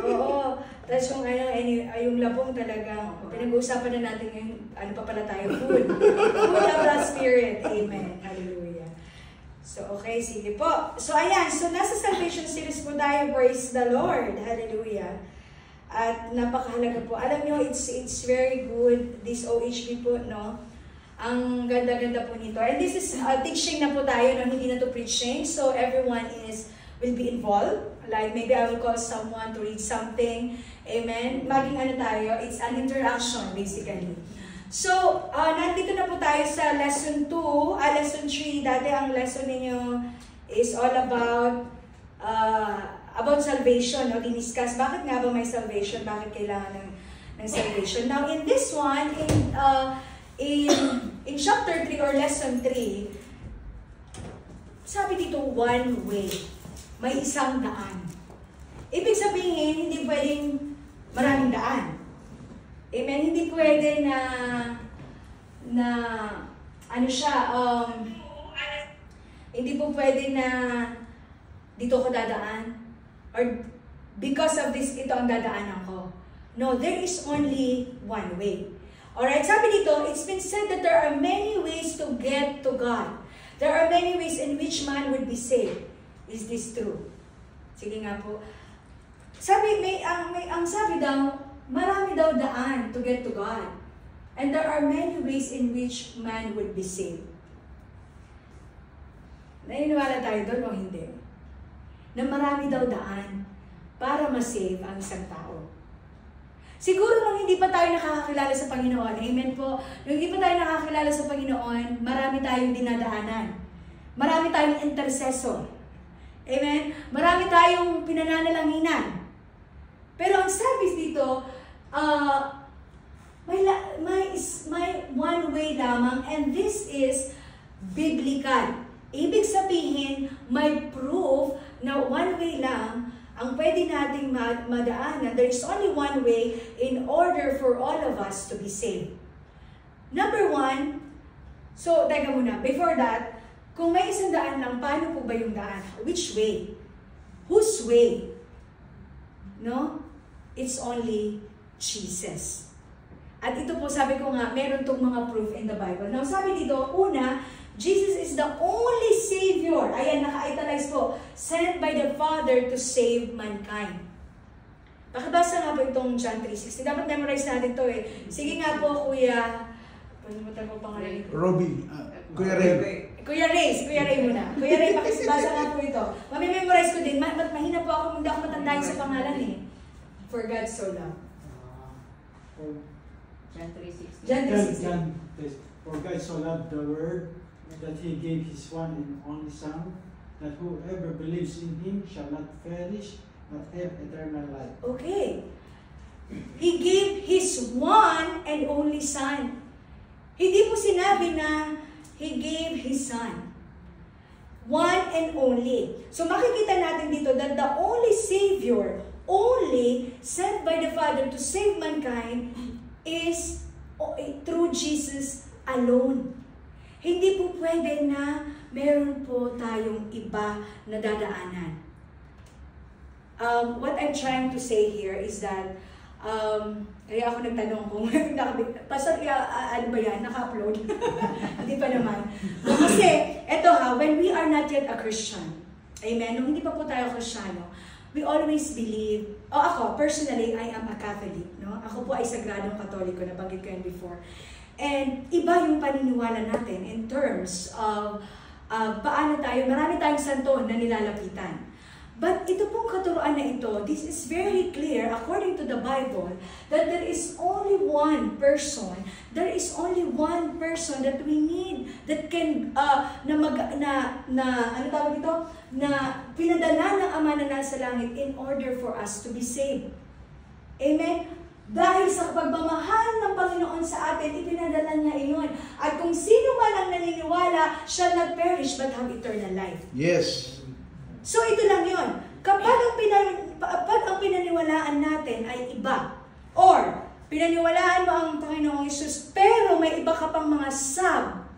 Oo. Tapos yung labong talagang, pinag-uusapan na natin yung, ano pa pala tayo, food. Food of the Spirit. Amen. Hallelujah. So, okay, sige po. So, ayan. So, nasa salvation series po tayo. Praise the Lord. Hallelujah. At napakahalaga po. Alam nyo, it's very good. This OHB po, no? Ang ganda-ganda po nito. And this is teaching na po tayo, no? Hindi na to preaching. So, everyone will be involved. Like, maybe I will call someone to read something. Amen? Maging ano tayo, it's an interaction, basically. So, nandito na po tayo sa lesson 2, lesson 3. Dati ang lesson ninyo is all about salvation, no? Diniscuss, bakit nga ba may salvation? Bakit kailangan ng salvation? Now, in this one, in chapter 3 or lesson 3, sabi dito, one way. May isang daan. Ibig sabihin, hindi pwedeng maraming daan. Amen? Hindi pwede na ano siya, hindi po pwede na dito ko dadaan. Or because of this, ito ang dadaanan ko. No, there is only one way. Alright, sabi dito, it's been said that there are many ways to get to God. There are many ways in which man would be saved. Is this true? Sige nga po. Sabi, ang sabi daw, marami daw daan to get to God. And there are many ways in which man would be saved. Naniniwala tayo doon o hindi? Na marami daw daan para ma-save ang isang tao. Siguro nung hindi pa tayo nakakakilala sa Panginoon, amen po, nung hindi pa tayo nakakakilala sa Panginoon, marami tayong dinadaanan. Marami tayong intercessor. Amen? Marami tayong pinananalanginan. Pero ang sabi dito, may one way lamang, and this is biblical. Ibig sabihin, may proof na one way lang ang pwede nating madaanan. There is only one way in order for all of us to be saved. Number one, so teka muna, before that, kung may isang daan lang, paano po ba yung daan? Which way? Whose way? No? It's only Jesus. At ito po, sabi ko nga, meron tong mga proof in the Bible. Now, sabi dito, una, Jesus is the only Savior. Ayan, naka-italize po. Sent by the Father to save mankind. Pakibasa nga po itong John 3:16. Dapat memorize natin ito eh. Sige nga po, Kuya. Panimutan ko pangalan ko. Robbie. Kuya Ray. Kuya Ray muna. Kuya Ray, pakibasa nga po ito. Mamimemorize ko din. Mahina po ako, hindi ako matandahin sa pangalan eh. For God so loved. John 3:16. John 3:16. For God so loved the world that He gave His one and only Son, that whoever believes in Him shall not perish, but have eternal life. Okay. He gave His one and only Son. Hindi po sinabi na He gave His Son. One and only. So makikita natin dito that the only Savior, only sent by the Father to save mankind, is through Jesus alone. Hindi po pwede na meron po tayong iba na dadaanan. What I'm trying to say here is that, kaya ako nagtanong kung, Pastor, ano ba yan? Naka-upload? Hindi pa naman. Kasi, eto when we are not yet a Christian, amen, nung hindi pa po tayo Kristiyano, we always believe, ako, personally, I am a Catholic, no? Ako po ay sagradong Katoliko, nabanggit ko yan before. And iba yung paniniwala natin in terms of paano tayo, marami tayong santo na nilalapitan. But ito pong katuruan na ito, this is very clear according to the Bible that there is only one person that we need that can ano tawag ito, na pinadala ng Ama na nasa langit in order for us to be saved. Amen? Dahil sa pagmamahal ng Panginoon sa atin, ipinadala niya iyon. At kung sino man ang naniniwala, shall not perish but have eternal life. Yes. So ito lang yun. Kapag ang pinaniwalaan natin ay iba, or pinaniwalaan mo ang Panginoong Hesus, pero may iba ka pang mga sub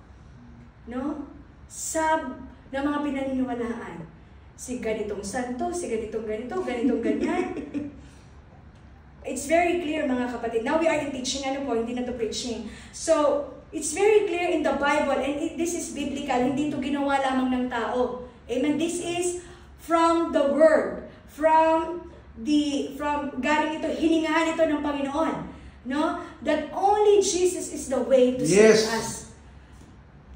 na mga pinaniniwalaan, si ganitong santo, si ganitong ganito, ganitong ganyan. It's very clear, mga kapatid. Now we are in teaching, ano po, hindi na to preaching. So, it's very clear in the Bible, and this is biblical, hindi to ginawa lamang ng tao. Amen? This is from the Word, from galing ito, hiningahan ito ng Panginoon. No? That only Jesus is the way to save us.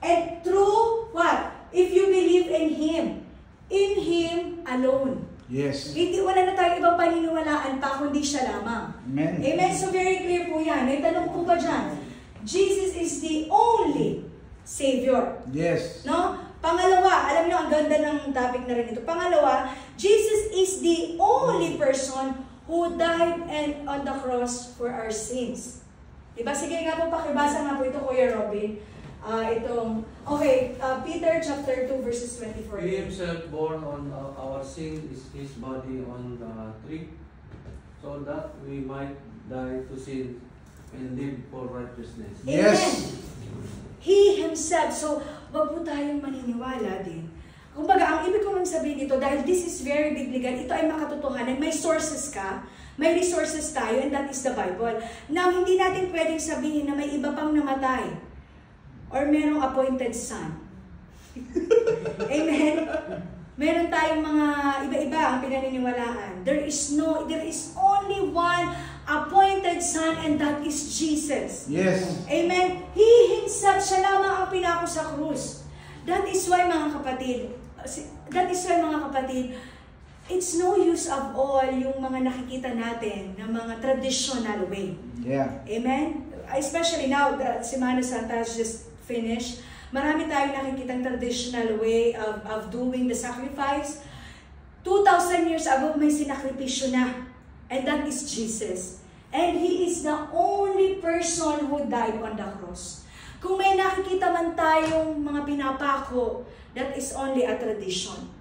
And through what? If you believe in Him alone. Yes. Hindi, wala na tayong ibang paniniwalaan pa, kundi siya lamang. Amen. Amen? So very clear po yan. May tanong po ba dyan? Jesus is the only Savior. Yes. No? Pangalawa, alam niyo, ang ganda ng topic na rin ito. Pangalawa, Jesus is the only person who died on the cross for our sins. Diba? Sige nga po, pakibasa nga po ito, Kuya Robin. Peter chapter 2 verses 24. He himself borne on our sin is his body on the tree, so that we might die to sin and live for righteousness. Amen. Yes. He himself. So, wag po tayong maniniwala din. Kumbaga, ang ibig kong sabihin dito, dahil this is very biblical, ito ay makatotohanan, may sources ka, may resources tayo, and that is the Bible. Now, hindi natin pwedeng sabihin na may iba pang namatay or merong appointed son. Amen? Meron tayong mga iba-iba ang pinaniniwalaan. There is only one appointed son, and that is Jesus. Yes. Amen? He himself, siya lamang ang pinako sa krus. That is why, mga kapatid, it's no use of all yung mga nakikita natin na mga traditional way. Yeah. Amen? Especially now that Semana Santa has just finished, marami tayong nakikitang traditional way of doing the sacrifice. 2,000 years ago, may sinakripisyo na. And that is Jesus. And He is the only person who died on the cross. Kung may nakikita man tayong mga pinapako, that is only a tradition.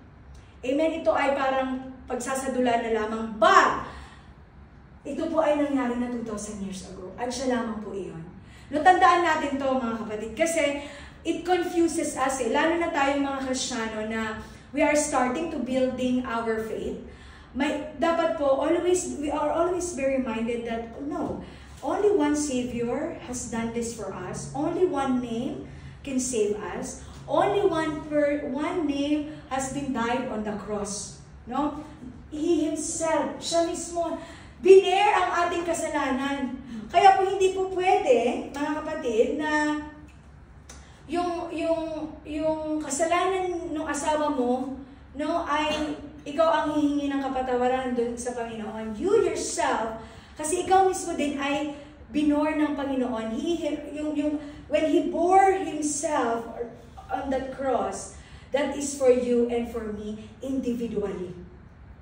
Amen? Ito ay parang pagsasadula na lamang. But, ito po ay nangyari na 2,000 years ago. At siya lamang po iyon. No, tandaan natin to, mga kapatid. Kasi, it confuses us lalo na tayong mga Kristiyano na we are starting to building our faith. Dapat po, we are always be reminded that, no, only one Savior has done this for us. Only one name can save us. Only one name has been died on the cross. No? He Himself, siya mismo, binear ang ating kasalanan. Kaya po hindi po pwede, mga kapatid, na yung kasalanan ng asawa mo, no, ay ikaw ang hihingi ng kapatawaran doon sa Panginoon. You yourself, kasi ikaw mismo din ay binore ng Panginoon. When He bore Himself on that cross, that is for you and for me individually.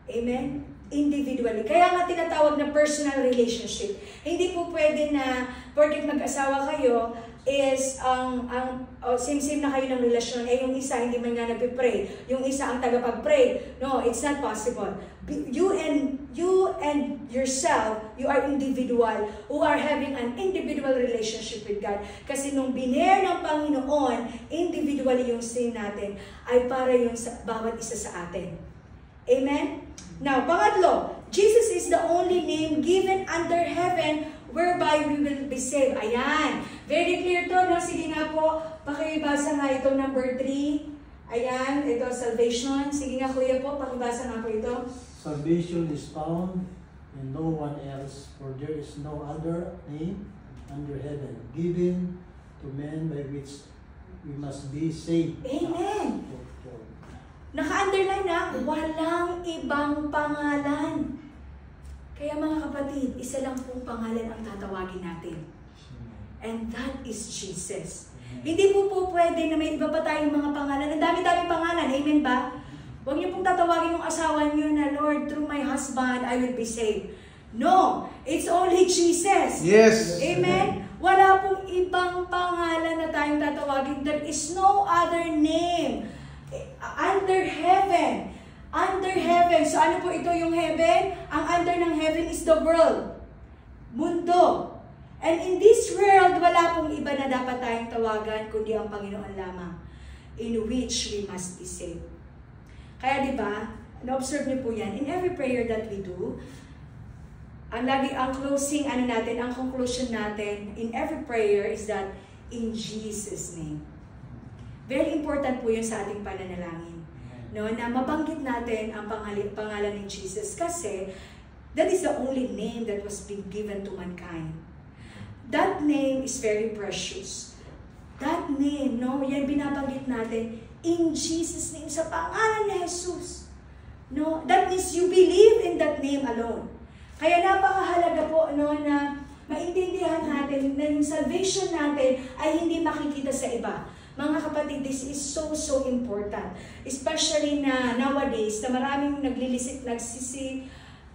Amen? Individually. Kaya nga tinatawag na personal relationship. Hindi po pwede na porket mag-asawa kayo is same-same na kayo ng relasyon. Yung isa hindi man nga nagpipray. Yung isa ang tagapag-pray. No, it's not possible. You and yourself, you are individual who are having an individual relationship with God. Kasi nung biner ng Panginoon, individually yung sin natin ay para yung sa bawat isa sa atin. Amen? Now, pangatlo, Jesus is the only name given under heaven whereby we will be saved. Ayan. Very clear to, no? Sige nga po, pakibasa nga ito, number 3. Ayan, ito, salvation. Sige nga, kuya po, pakibasa nga po ito. Salvation is found in no one else, for there is no other name under heaven given to men by which we must be saved. Amen. Naka-underline na, walang ibang pangalan. Kaya mga kapatid, isa lang pong pangalan ang tatawagin natin. And that is Jesus. Hindi po pwede na may iba pa tayong mga pangalan. Ang dami-dami pangalan. Amen ba? Huwag niyo pong tatawagin yung asawa niyo na, Lord, through my husband, I will be saved. No, it's only Jesus. Yes. Amen? Wala pong ibang pangalan na tayong tatawagin. There is no other name under heaven. Under heaven. So ano po ito yung heaven? Ang under ng heaven is the world. Mundo. And in this world, wala pong iba na dapat tayong tawagan kundi ang Panginoon lamang, in which we must be saved. Kaya di ba, na-observe niyo po yan, in every prayer that we do, ang closing, ang conclusion natin in every prayer is that, in Jesus' name. Very important po yun sa ating pananalangin. No, na mabanggit natin ang pangalan ni Jesus kasi that is the only name that was being given to mankind. That name is very precious. That name, no, yan binabanggit natin in Jesus' name, sa pangalan ni Jesus. No, that means you believe in that name alone. Kaya napakahalaga po, no, na maintindihan natin na yung salvation natin ay hindi makikita sa iba. Mga kapatid, this is so important. Especially na nowadays, na maraming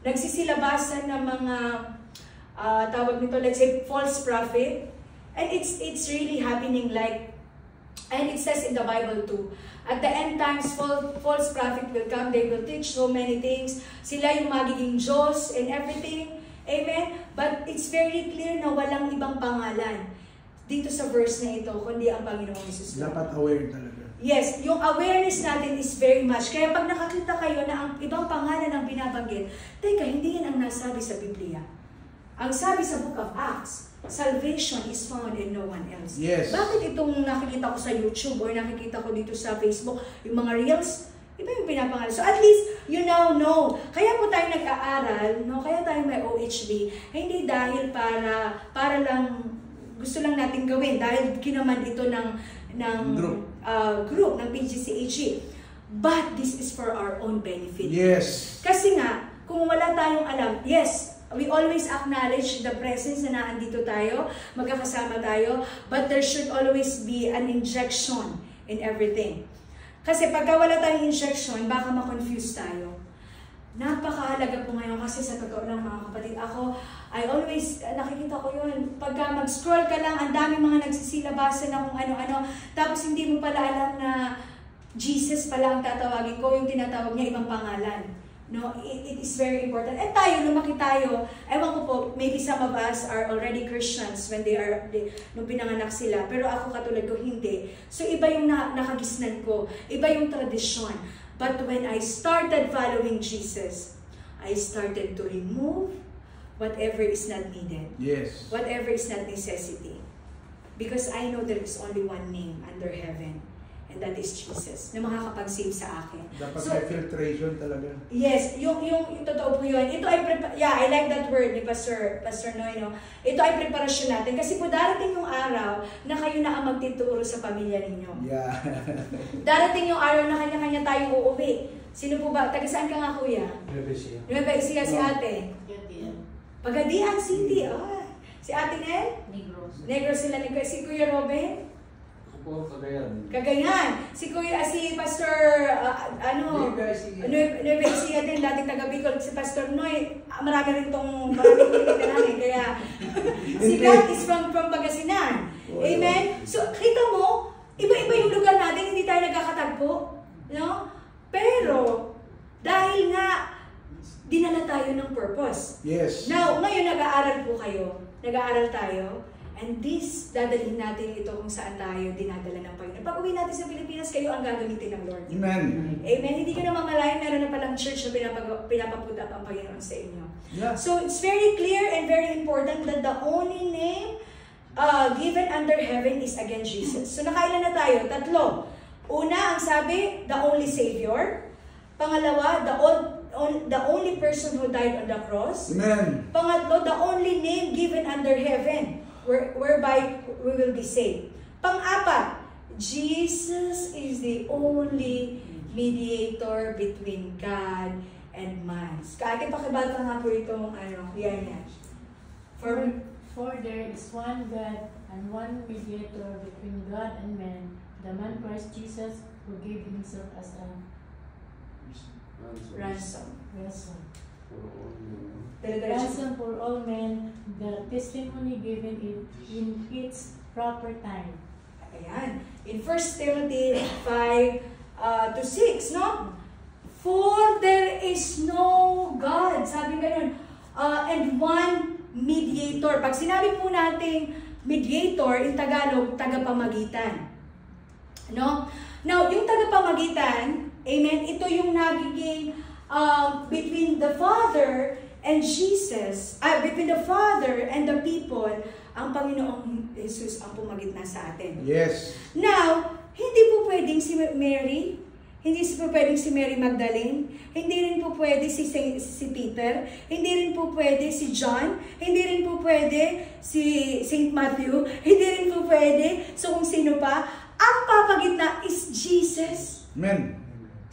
nagsisilabasan ng mga tawag nito, let's say, false prophet. And it's really happening and it says in the Bible too, at the end times, false prophet will come, they will teach so many things. Sila yung magiging Diyos and everything. Amen? But it's very clear na walang ibang pangalan dito sa verse na ito, kundi ang Panginoong Jesus. Dapat aware talaga. Yes, yung awareness natin is very much. Kaya pag nakakita kayo na ang ibang pangalan ang binabanggit, teka, hindi yan ang nasabi sa Biblia. Ang sabi sa Book of Acts, salvation is found in no one else. Yes. Bakit itong nakikita ko sa YouTube or nakikita ko dito sa Facebook, yung mga reels, iba yung pinapangalan. So at least, you now know. Kaya po tayo nag-aaral, no? Kaya tayo may OHB, hindi dahil para lang, gusto lang natin gawin, dahil kinaman ito ng group ng PGCHE. But this is for our own benefit. Yes. Kasi nga, kung wala tayong alam, yes, we always acknowledge the presence na naandito tayo, magkakasama tayo, but there should always be an injection in everything. Kasi pagka wala tayong injection, baka ma-confuse tayo. Napakahalaga po ngayon kasi sa totoo lang mga kapatid, ako, I always, nakikita ko yun, pagka mag-scroll ka lang, ang dami mga nagsisilabasan na kung ano-ano, tapos hindi mo pala alam na Jesus pala ang tatawagin ko, yung tinatawag niya ibang pangalan. No, it is very important. And tayo, lumaki tayo, ewan ko po, maybe some of us are already Christians when nung pinanganak sila, pero ako katulad ko, hindi. So iba yung nakagisnan ko, iba yung tradisyon. But when I started following Jesus, I started to remove whatever is not needed. Yes. Whatever is not necessity. Because I know there is only one name under heaven. And that is Jesus, na makakapag-save sa akin. Dapat so, may filtration talaga. Yes, yung totoo po yun. Ito ay, I like that word ni Pastor Noy, no? Ito ay preparasyon natin. Kasi po darating yung araw na kayo na ang magtuturo sa pamilya ninyo. Yeah. Darating yung araw na kanya-kanya tayong uuwi. Sino po ba? Taga saan ka nga, kuya? Nueva Ecija, si ate. Pagadian City. Si ate Nel? Negros sila. Si Kuya Robin? Cagayan. Si Pastor, Nueva Ecija din, dating taga Bicol. Si Pastor Noy, marami rin kumikita namin. Kaya, si God is from Pangasinan. Amen? So, kita mo, iba-iba yung lugar natin, hindi tayo nagkakatagpo. No? Pero, dahil nga, dinala tayo ng purpose. Yes. Now, ngayon nag-aaral po kayo. Nag-aaral tayo. And this, dadalhin natin ito kung saan tayo dinadala ng Panginoon. Pag uwi natin sa Pilipinas, kayo ang gagamitin ng Lord. Amen. Amen. Hindi ko na mamalayan, meron na palang church na pinapapunta ang Panginoon sa inyo. Yeah. So, it's very clear and very important that the only name given under heaven is again Jesus. So, nakailan na tayo? Tatlo. Una, ang sabi, the only Savior. Pangalawa, the only person who died on the cross. Amen. Pangatlo, the only name given under heaven whereby we will be saved. Pang-apat, Jesus is the only mediator between God and man. Kaya pakibata nga po itong yan. For there is one God and one mediator between God and man, the man Christ Jesus, who gave himself as a ransom for all men, the testimony given in its proper time. Ayan. In 1 Timothy 5:6, no? For there is no God, sabi ganun, and one mediator. Pag sinabi po natin mediator, in Tagalog, tagapamagitan. No? Now, yung tagapamagitan, Amen? Ito yung nagiging between the Father and Jesus, between the Father and the people, ang Panginoong Jesus ang pumagitna sa atin. Yes. Now, hindi po pwedeng si Mary, hindi po pwedeng si Mary Magdalene, hindi rin po pwede si Peter, hindi rin po pwede si John, hindi rin po pwede si St. Matthew, hindi rin po pwede so kung sino pa. Ang papagitna is Jesus. Amen.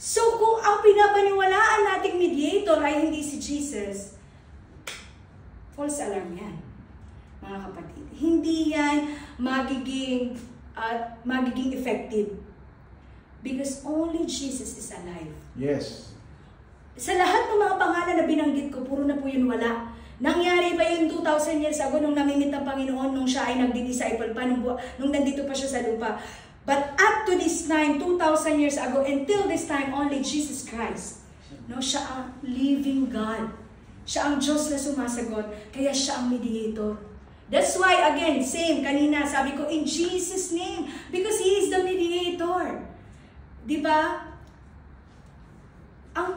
So kung ang pinapaniwalaan nating mediator ay hindi si Jesus, false alarm yan, mga kapatid. Hindi yan magiging effective. Because only Jesus is alive. Yes. Sa lahat ng mga pangalan na binanggit ko, puro na po yun wala. Nangyari pa yun 2,000 years ago nung namimit ng Panginoon, nung siya ay nagdi-disciple pa, nung nandito pa siya sa lupa. But up to this time, 2,000 years ago, until this time, only Jesus Christ. No, siya ang living God. Siya ang Diyos na sumasagot, kaya siya ang mediator. That's why, again, same, kanina sabi ko, in Jesus' name, because He is the mediator. Diba? Ang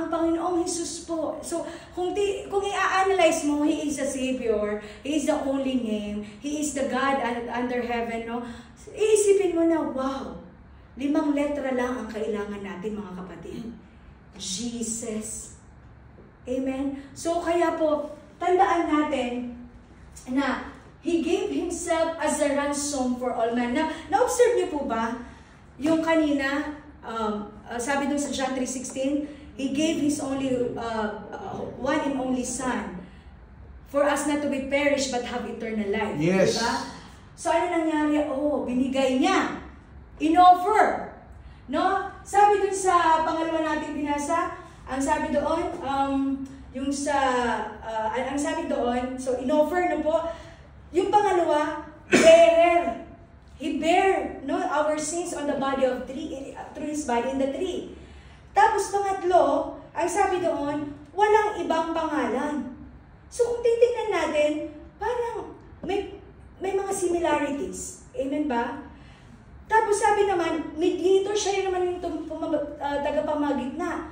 Panginoong Jesus po. So, kung i-analyze mo, He is the Savior, He is the only name, He is the God under heaven, no? Iisipin mo na, wow, 5 letra lang ang kailangan natin, mga kapatid. Jesus. Amen? So, kaya po, tandaan natin na He gave Himself as a ransom for all men. Na-observe niyo po ba? Yung kanina, sabi dun sa John 3:16, He gave His only, one and only Son for us not to be perished but have eternal life. Yes. Diba? So ano nangyari? Binigay niya. In-offer. No? Sabi dun sa pangalawa natin binasa, ang sabi doon, ang sabi doon, so in-offer na po, yung pangalawa, bearer. He bear our sins on the body of tree, through His body in the tree. Tapos pangatlo, ang sabi doon, walang ibang pangalan. So kung titignan natin, parang may mga similarities. Amen ba? Tapos sabi naman, mediator, siya naman yung tagapamagitna.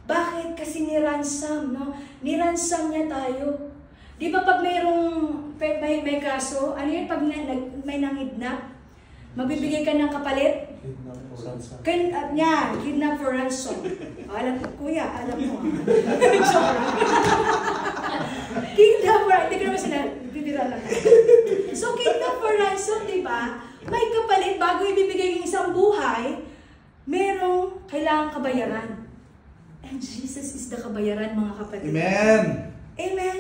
Bakit? Kasi ni-ransom, no? Ni-ransom niya tayo. Di ba pag may kaso, ano yun? Pag may nangidnap, magbibigay ka ng kapalit? Kidnap for ransom. Kidnap for ransom. Alam ko, kuya, alam mo. Kidnap for ransom. Hindi ko naman sila, bibira lang. So, kidnap for ransom, di ba? May kapalit, bago ibibigay yung isang buhay, merong kailangang kabayaran. And Jesus is the kabayaran, mga kapatid. Amen. Amen.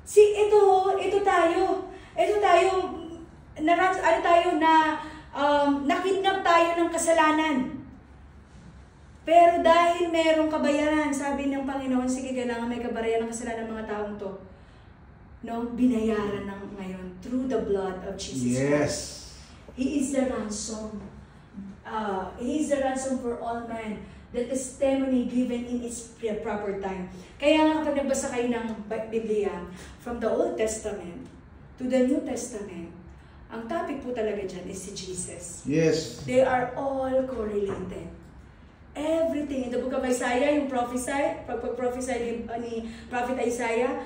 Ito tayo. Nakidnap tayo ng kasalanan. Pero dahil merong kabayaran, sabi ng Panginoon, sige, kailangan may kabayaran ng kasalanan ng mga taong to. No, binayaran ng ngayon through the blood of Jesus Yes. Christ. He is the ransom. He is the ransom for all men. The testimony given in its proper time. Kaya nga kapag nagbasa kayo ng Biblia, from the Old Testament to the New Testament, ang topic po talaga dyan is si Jesus. Yes. They are all correlated. Everything in the book of Isaiah, yung pag-prophesy ni Prophet Isaiah,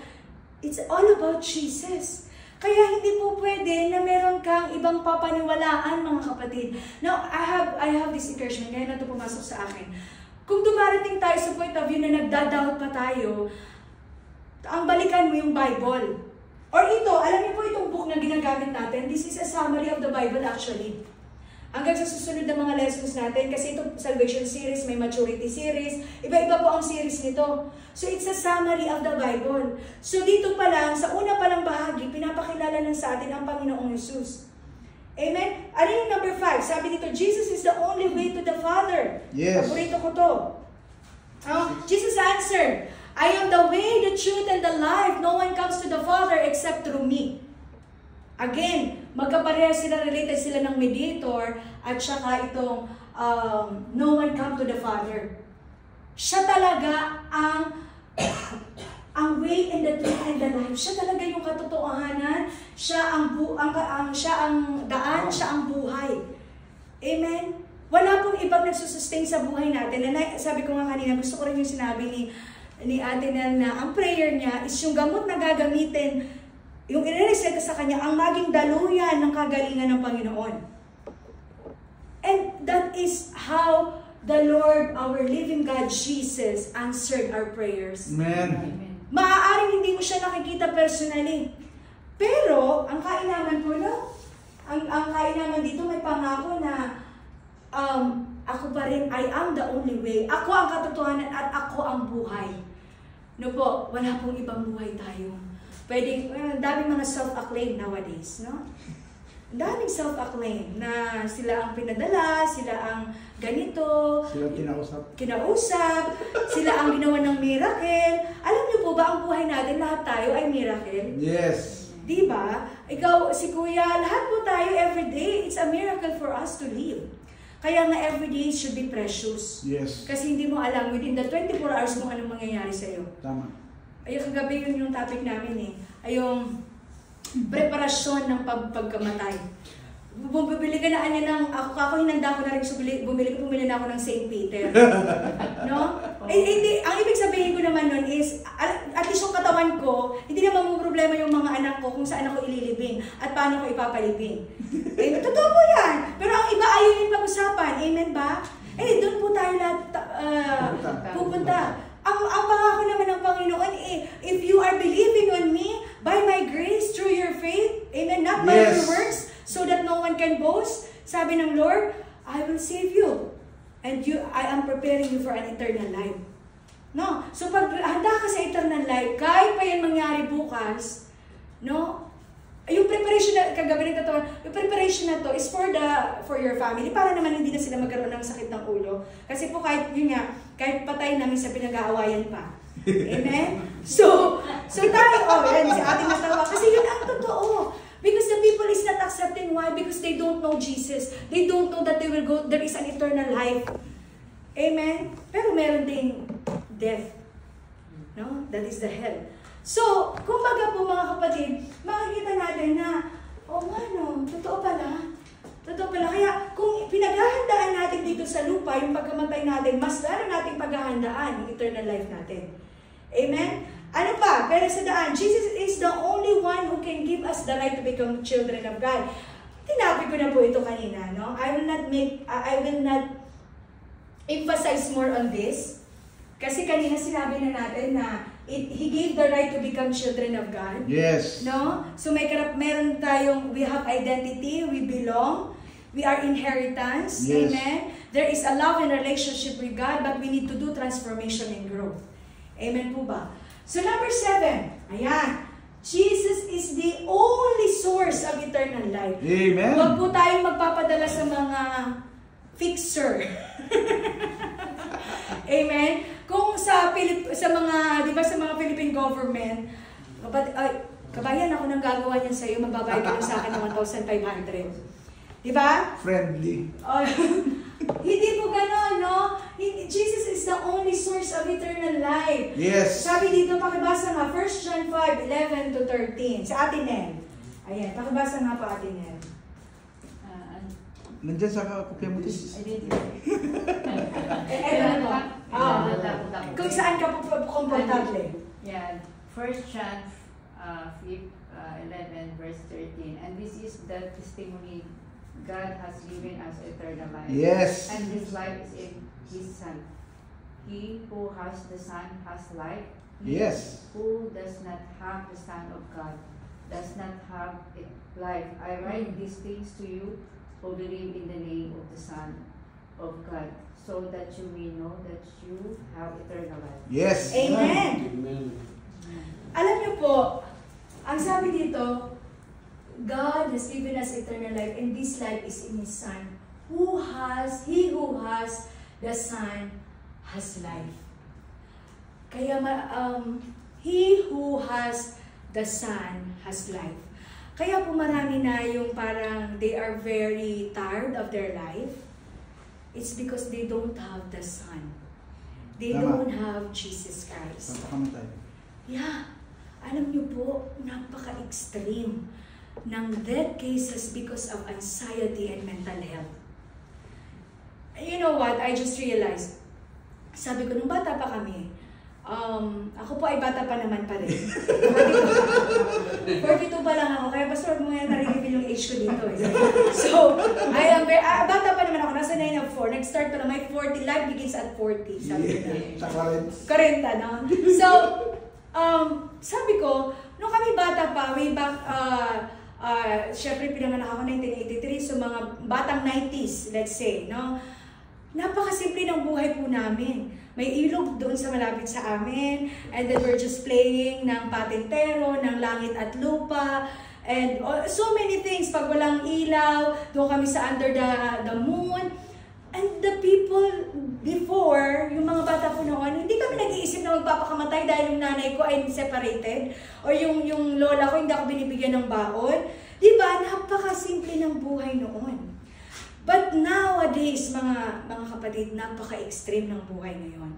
it's all about Jesus. Kaya hindi po pwede na meron kang ibang papaniwalaan, mga kapatid. Now, I have this encouragement, kaya na ito pumasok sa akin. Kung dumarating tayo sa point of view na nagda-doubt pa tayo, ang balikan mo yung Bible. Or ito, alam niyo po itong book na ginagamit natin, this is a summary of the Bible actually. Hanggang sa susunod na mga lessons natin, kasi ito Salvation Series, may Maturity Series, iba-iba po ang series nito. So it's a summary of the Bible. So dito pa lang, sa una pa lang bahagi, pinapakilala lang sa atin ang Panginoong Jesus. Amen? Ano yung number 5? Sabi dito, Jesus is the only way to the Father. Yes. Paborito ko to. Jesus answered, I am the way, the truth, and the life. No one comes to the Father except through me. Again, magkapareha sila, related sila ng mediator, at saka itong no one come to the Father. Siya talaga ang way and the truth and the life. Siya talaga yung katotohanan. Siya ang daan, siya ang buhay. Amen? Wala pong ibang nagsusustain sa buhay natin. Na, sabi ko nga kanina, gusto ko rin yung sinabi ni Ate Nel na ang prayer niya is yung gamot na gagamitin, yung inireseta sa kanya, ang maging daluyan ng kagalingan ng Panginoon. And that is how the Lord, our living God, Jesus, answered our prayers. Amen. Maaaring hindi mo siya nakikita personally. Pero, ang kainaman po, no? Ang kainaman dito may pangako na ako pa rin, I am the only way. Ako ang katotohanan at ako ang buhay. No po, wala pong ibang buhay tayo. Pwedeng, daming mga self-acclaim nowadays, no? Daming self-acclaim na sila ang pinadala, sila ang ganito, Sila kinausap, sila ang ginawa ng miracle. Alam niyo po ba, ang buhay natin, lahat tayo ay miracle? Yes. Diba? Ikaw, si Kuya, lahat po tayo everyday, it's a miracle for us to live. Kaya nga everyday should be precious. Yes. Kasi hindi mo alam, within the 24 hours mo anong mangyayari sa'yo. Tama. Ayun, kagabi yun yung topic namin eh. Ay yung preparasyon ng pagkamatay. Bumibili ka na ng, ako hinanda ko na rin, bumili na ako ng St. Peter. No? Ang ibig sabihin ko naman nun is, at least yung katawan ko, hindi naman mo problema yung mga anak ko kung saan ako ililibing at paano ko ipapalibing. Totoo po yan. Pero ang iba ayaw yung pag-usapan. Amen ba? Doon po tayo lahat pupunta. Ang pangako naman ng Panginoon, if you are believing on me, by my grace, through your faith, amen, not by your works, so that no one can boast, sabi ng Lord, I will save you. And I am preparing you for an eternal life. No? So pag handa ka sa eternal life, kahit pa yan mangyari bukas, no? Yung preparation na, kagabi ng katawan, yung preparation na to is for your family, para naman hindi na sila magkaroon ng sakit ng ulo. Kasi po kahit, yun nga, kahit patay namin sa pinag-aawayan pa. Amen? So tayo, yan, si ating natawa. Kasi yun ang totoo. Because the people is not accepting. Why? Because they don't know Jesus. They don't know that there is an eternal life. Amen? Pero meron ding death. No? That is the hell. So, kumbaga po mga kapatid, makikita natin na, totoo pala. Totoo pala. Kaya kung pinaghahandaan natin dito sa lupa, yung pagkamatay natin, mas lalo natin paghahandaan yung eternal life natin. Amen? Ano pa? Pero sa daan, Jesus is the only one who can give us the right to become children of God. Tinabi ko na po ito kanina, no? I will not emphasize more on this. Kasi kanina sinabi na natin na He gave the right to become children of God. Yes. No? So meron tayong, we have identity, we belong, we are inheritance. Yes. Amen? There is a love and relationship with God, but we need to do transformation and growth. Amen po ba? So number 7, ayan. Jesus is the only source of eternal life. Amen. Huwag po tayong magpapadala sa mga fixer. Amen? Kung sa mga, di ba, sa mga Philippine government, kabayan ako nang gagawa niyan sa iyo, magbabayad ka lang sa akin ng 1,500. Di ba? Friendly. Hindi po gano'n, no? Jesus is the only source of eternal life. Yes. Sabi dito, pakibasa nga, 1 John 5:11 to 13. Sa atin, Nel. Ayan, pakibasa nga po atin, Nel. Nandiyan sa kopya mo, tis. Kung saan ka po komportable. Yeah, 1 John 11 verse 13. And this is the testimony God has given us eternal life. Yes. And this life is in His Son. He who has the Son has life. He Yes. who does not have the Son of God does not have life. I write these things to you who believe in the name of the Son of God, so that you may know that you have eternal life. Yes. Amen. Amen. Alam niyo po, ang sabi dito, God has given us eternal life, and this life is in His Son. He who has the Son has life. Kaya he who has the Son has life. Kaya po marami na yung parang they are very tired of their life. It's because they don't have the Son. They don't have Jesus Christ. Papakamatay. Yeah. Alam niyo po, napaka-extreme ng death cases because of anxiety and mental health. you know what, I just realized, sabi ko, nung bata pa kami, ako po ay bata pa naman pa rin. 42 pa lang ako, kaya pastor mo yan nare-reveal yung age ko dito eh. So, I am very, bata pa naman ako, nasa 9 of 4, nag-start pa lang, my 40, life begins at 40, sabi ko na. 40 na. So, sabi ko, nung kami bata pa, way back, syempre pinanganak ako 1983, so mga batang 90s, let's say, no? Napakasimple ng buhay po namin. May ilog doon sa malapit sa amin, and then we're just playing ng patintero, ng langit at lupa, and so many things. Pag walang ilaw, doon kami sa under the moon. And the people before, yung mga bata po noon, hindi kami nag-iisip na magpapakamatay dahil yung nanay ko ay separated, or yung lola ko hindi ako binibigyan ng baon. Diba? Napakasimple ng buhay noon. But nowadays, mga kapatid, napaka-extreme ng buhay ngayon.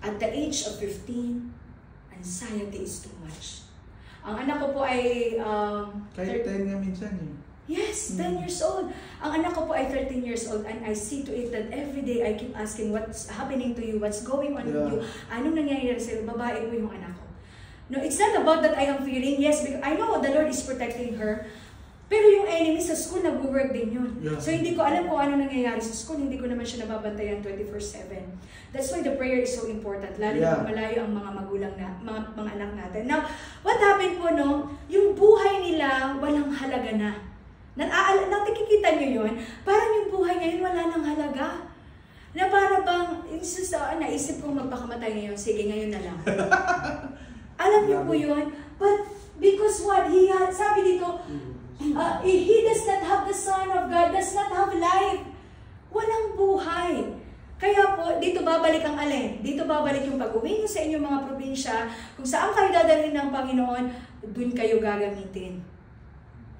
At the age of 15, anxiety is too much. Ang anak ko po ay... Kahit 10 nga minsan eh. Yes, 10 years old. Ang anak ko po ay 13 years old, and I see to it that every day I keep asking, what's happening to you? What's going on with you? Anong nangyayari sa'yo? Babae po yung anak ko. No, it's not about that I am fearing. Yes, because I know the Lord is protecting her. Pero yung enemy sa school, nag-work din yun. Yeah. So hindi ko alam kung ano nangyayari sa school. Hindi ko naman siya nababantayan 24/7. That's why the prayer is so important. Lalo na malayo ang mga magulang na, mga anak natin. Now, what happened po, no? Yung buhay nila, walang halaga na. Nakikita nyo yun? Parang yung buhay ngayon, wala nang halaga. Na para bang, naisip kong magpakamatay ngayon, sige, ngayon na lang. Alam niyo po yun? But because what? Sabi dito, he does not have the Son of God, does not have life. Walang buhay. Kaya po, dito babalik ang alin. Dito babalik yung pag-uwi nyo sa inyong mga probinsya. Kung saan kayo dadalhin ng Panginoon, dun kayo gagamitin.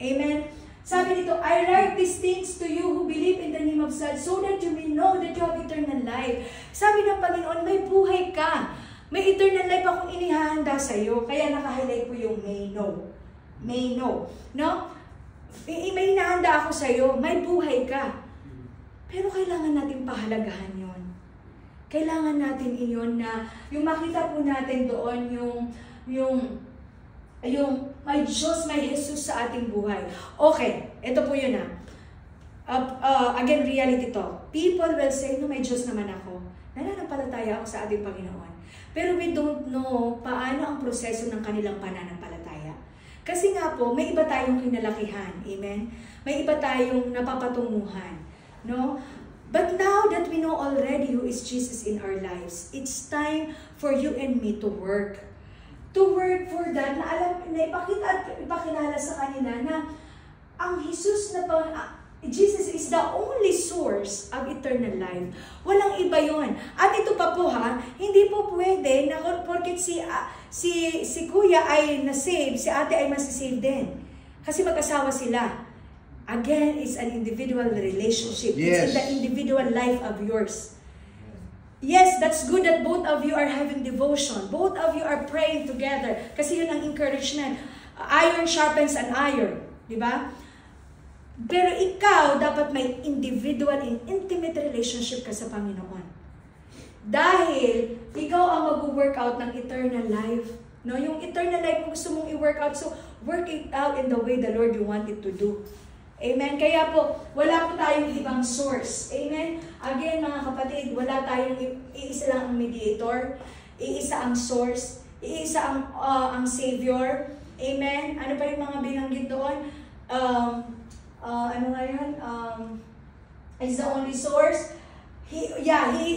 Amen? Sabi dito, I write these things to you who believe in the name of God so that you may know that you have eternal life. Sabi ng Panginoon, may buhay ka. May eternal life akong inihahanda sa iyo. Kaya naka-highlight po yung may know. May know. No? May hinahanda ako sa iyo. May buhay ka. Pero kailangan natin pahalagahan yon. Kailangan natin iyon na, yung makita po natin doon, yung may Diyos, may Jesus sa ating buhay. Okay, ito po yun na. Again, reality to. People will say, no, may Diyos naman ako. Nananampalataya ako sa ating Panginoon. Pero we don't know paano ang proseso ng kanilang pananampalataya. Kasi nga po, may iba tayong kinalakihan. Amen? May iba tayong napapatunguhan. No? But now that we know already who is Jesus in our lives, it's time for you and me to work. To work for that, na alam, na ipakita at ipakilala sa kanila na ang Jesus na Jesus is the only source of eternal life. Walang iba yon. At ito pa po ha, hindi po pwede na porket si kuya ay na-save, si ate ay masisave din. Kasi mag-asawa sila. Again, it's an individual relationship. Yes. It's in the individual life of yours. Yes, that's good that both of you are having devotion. Both of you are praying together. Kasi yun ang encouragement. Iron sharpens an iron. Di ba? Pero ikaw, dapat may individual and intimate relationship ka sa Panginoon. Dahil, ikaw ang mag-workout ng eternal life. No? Yung eternal life, kung gusto mong i-workout, so work it out in the way the Lord you want it to do. Amen? Kaya po, wala po tayong ibang source. Amen? Again, mga kapatid, wala tayong iisa lang ang mediator, iisa ang source, iisa ang Savior. Amen? Ano pa yung mga binanggit doon? Ano nga yun? Is the only source. He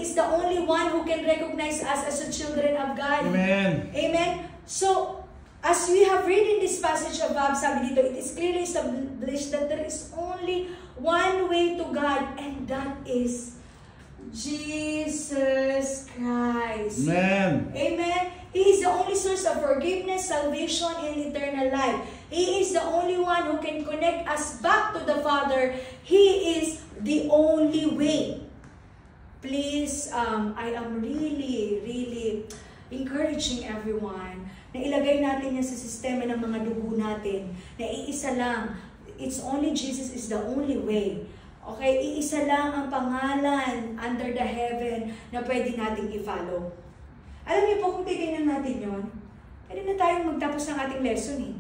is the only one who can recognize us as the children of God. Amen. Amen? So, as we have read in this passage above, sabi dito, it is clearly established that there is only one way to God, and that is Jesus Christ. Amen. Amen. He is the only source of forgiveness, salvation, and eternal life. He is the only one who can connect us back to the Father. He is the only way. Please, I am really encouraging everyone na ilagay natin yan sa sistema ng mga dugo natin, na iisa lang. It's only Jesus is the only way. Okay, iisa lang ang pangalan under the heaven na pwede nating i-follow. Alam niyo po, kung titignan natin yon, pwede na tayong magtapos ng ating lesson eh.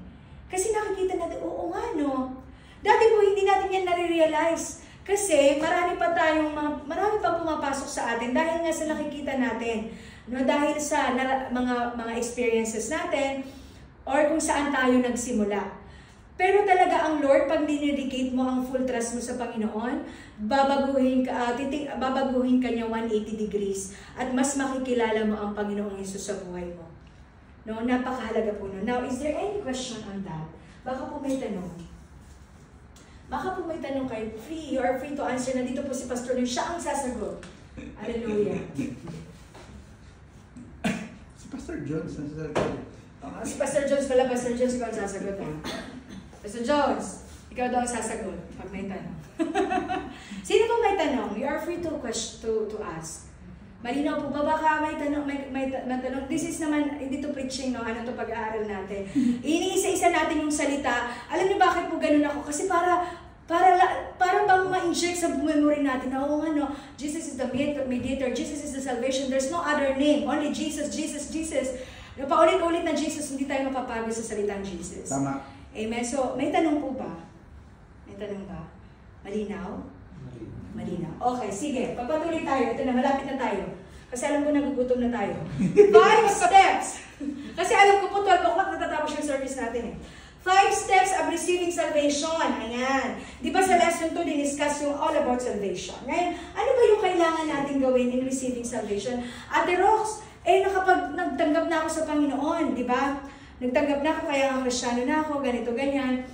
Kasi nakikita natin, oo nga no, dati po hindi natin yan nare-realize. Kasi marami pa pumapasok sa atin dahil nga sa nakikita natin. No, dahil sa mga experiences natin or kung saan tayo nagsimula. Pero talaga ang Lord, pag dinedicate mo ang full trust mo sa Panginoon, babaguhin ka niya 180 degrees at mas makikilala mo ang Panginoong Hesus sa buhay mo. No, napakahalaga po nun. Now, is there any question on that? Baka po may tanong. Baka po may tanong kayo. You are free to answer. Nandito po si Pastor Lynn. Siya ang sasagot. Hallelujah. Si Pastor Jones, nasasagot. Si Pastor Jones pala, Pastor Jones, ikaw ang sasagot. Pastor Jones, ikaw daw ang sasagot pag may tanong. Sino po may tanong? You are free to ask. Malinaw po ba? Baka may tanong, may tanong. This is naman, hindi to preaching, no? Ano to pag-aaral natin. Iniisa-isa natin yung salita. Alam niyo bakit po ganun ako? Kasi para bang ma-inject sa memory natin na, oo nga, no? Jesus is the mediator. Jesus is the salvation. There's no other name. Only Jesus, Jesus, Jesus. Paulit-ulit na Jesus, hindi tayo mapapagod sa salitang Jesus. Tama. Amen. So, may tanong po ba? May tanong ba? Malinaw? Malinaw. Okay, sige. Pagpatuloy tayo. Ito na, malapit na tayo. Kasi alam ko nagugutom na tayo. 5 steps. Kasi alam ko po, 12 o'clock natatapos yung service natin eh. 5 steps of receiving salvation. Ayan. Di ba sa lesson 2, diniscuss yung all about salvation. Ngayon, ano ba yung kailangan natin gawin in receiving salvation? Ate Rox, nagtanggap na ako sa Panginoon, di ba? Nagtanggap na ako, kaya ang Kristyano na ako, ganito, ganyan.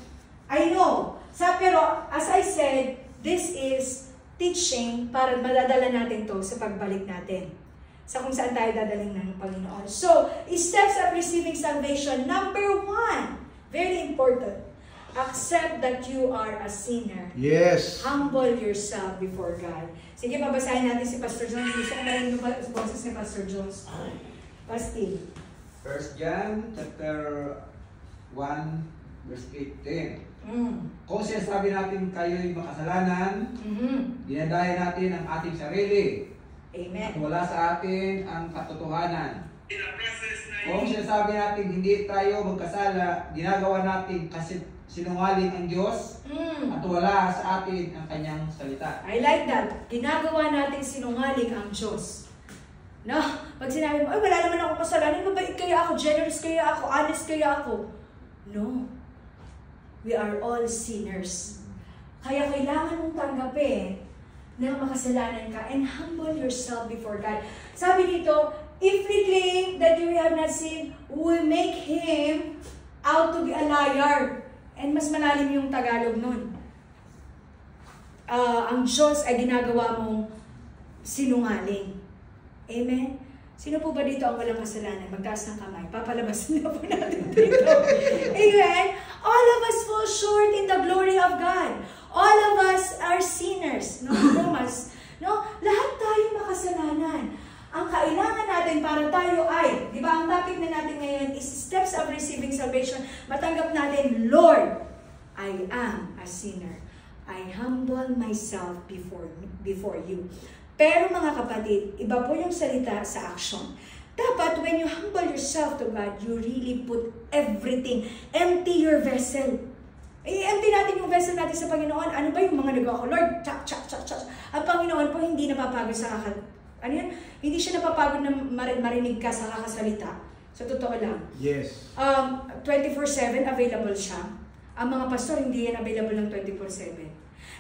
I know. Pero, as I said, this is teaching para madadala natin to sa pagbalik natin. Sa kung saan tayo dadaling ng Panginoon. So, steps of receiving salvation. Number 1, very important. Accept that you are a sinner. Yes. Humble yourself before God. Sige, babasahin natin si Pastor Jones. Gusto ko marin yung boses ni Pastor Jones. Pasti. 1 John chapter 1 verse 18. Kung sinasabi natin kayo'y makasalanan, dinadaya natin ang ating sarili. Amen. At wala sa atin ang katotohanan. Kung sinasabi natin hindi tayo magkasala, ginagawa natin kasi sinungaling ang Diyos at wala sa atin ang kanyang salita. I like that. Ginagawa natin sinungaling ang Diyos. No? Pag sinabi mo, ay wala naman ako kasalanan, mabait kaya ako, generous kaya ako, honest kaya ako. No. We are all sinners. Kaya kailangan mong tanggapin na makasalanan ka and humble yourself before God. Sabi dito, if we claim that we have not sinned, we make Him out to be a liar. And mas malalim yung Tagalog nun. Ang Diyos ay ginagawa mong sinungaling. Amen? Sino po ba dito ang walang kasalanan? Magtaas ng kamay. Papalabasin na po natin dito. Amen? All of us fall short in the glory of God. All of us are sinners. No? Lahat tayo makasalanan. Ang kailangan natin para tayo ay, di ba, ang topic na natin ngayon is steps of receiving salvation. Matanggap natin, Lord, I am a sinner. I humble myself before you. Pero mga kapatid, iba po yung salita sa action. Dapat when you humble yourself to God, you really put everything. Empty your vessel. I-empty natin yung vessel natin sa Panginoon. Ano ba yung mga nagawa ko? Lord, chak. Ang Panginoon po hindi napapagod sa hindi siya napapagod na marinig ka sa kakasalita. Sa totoo lang. Yes. 24/7 available siya. Ang mga pastor hindi yan available ng 24/7.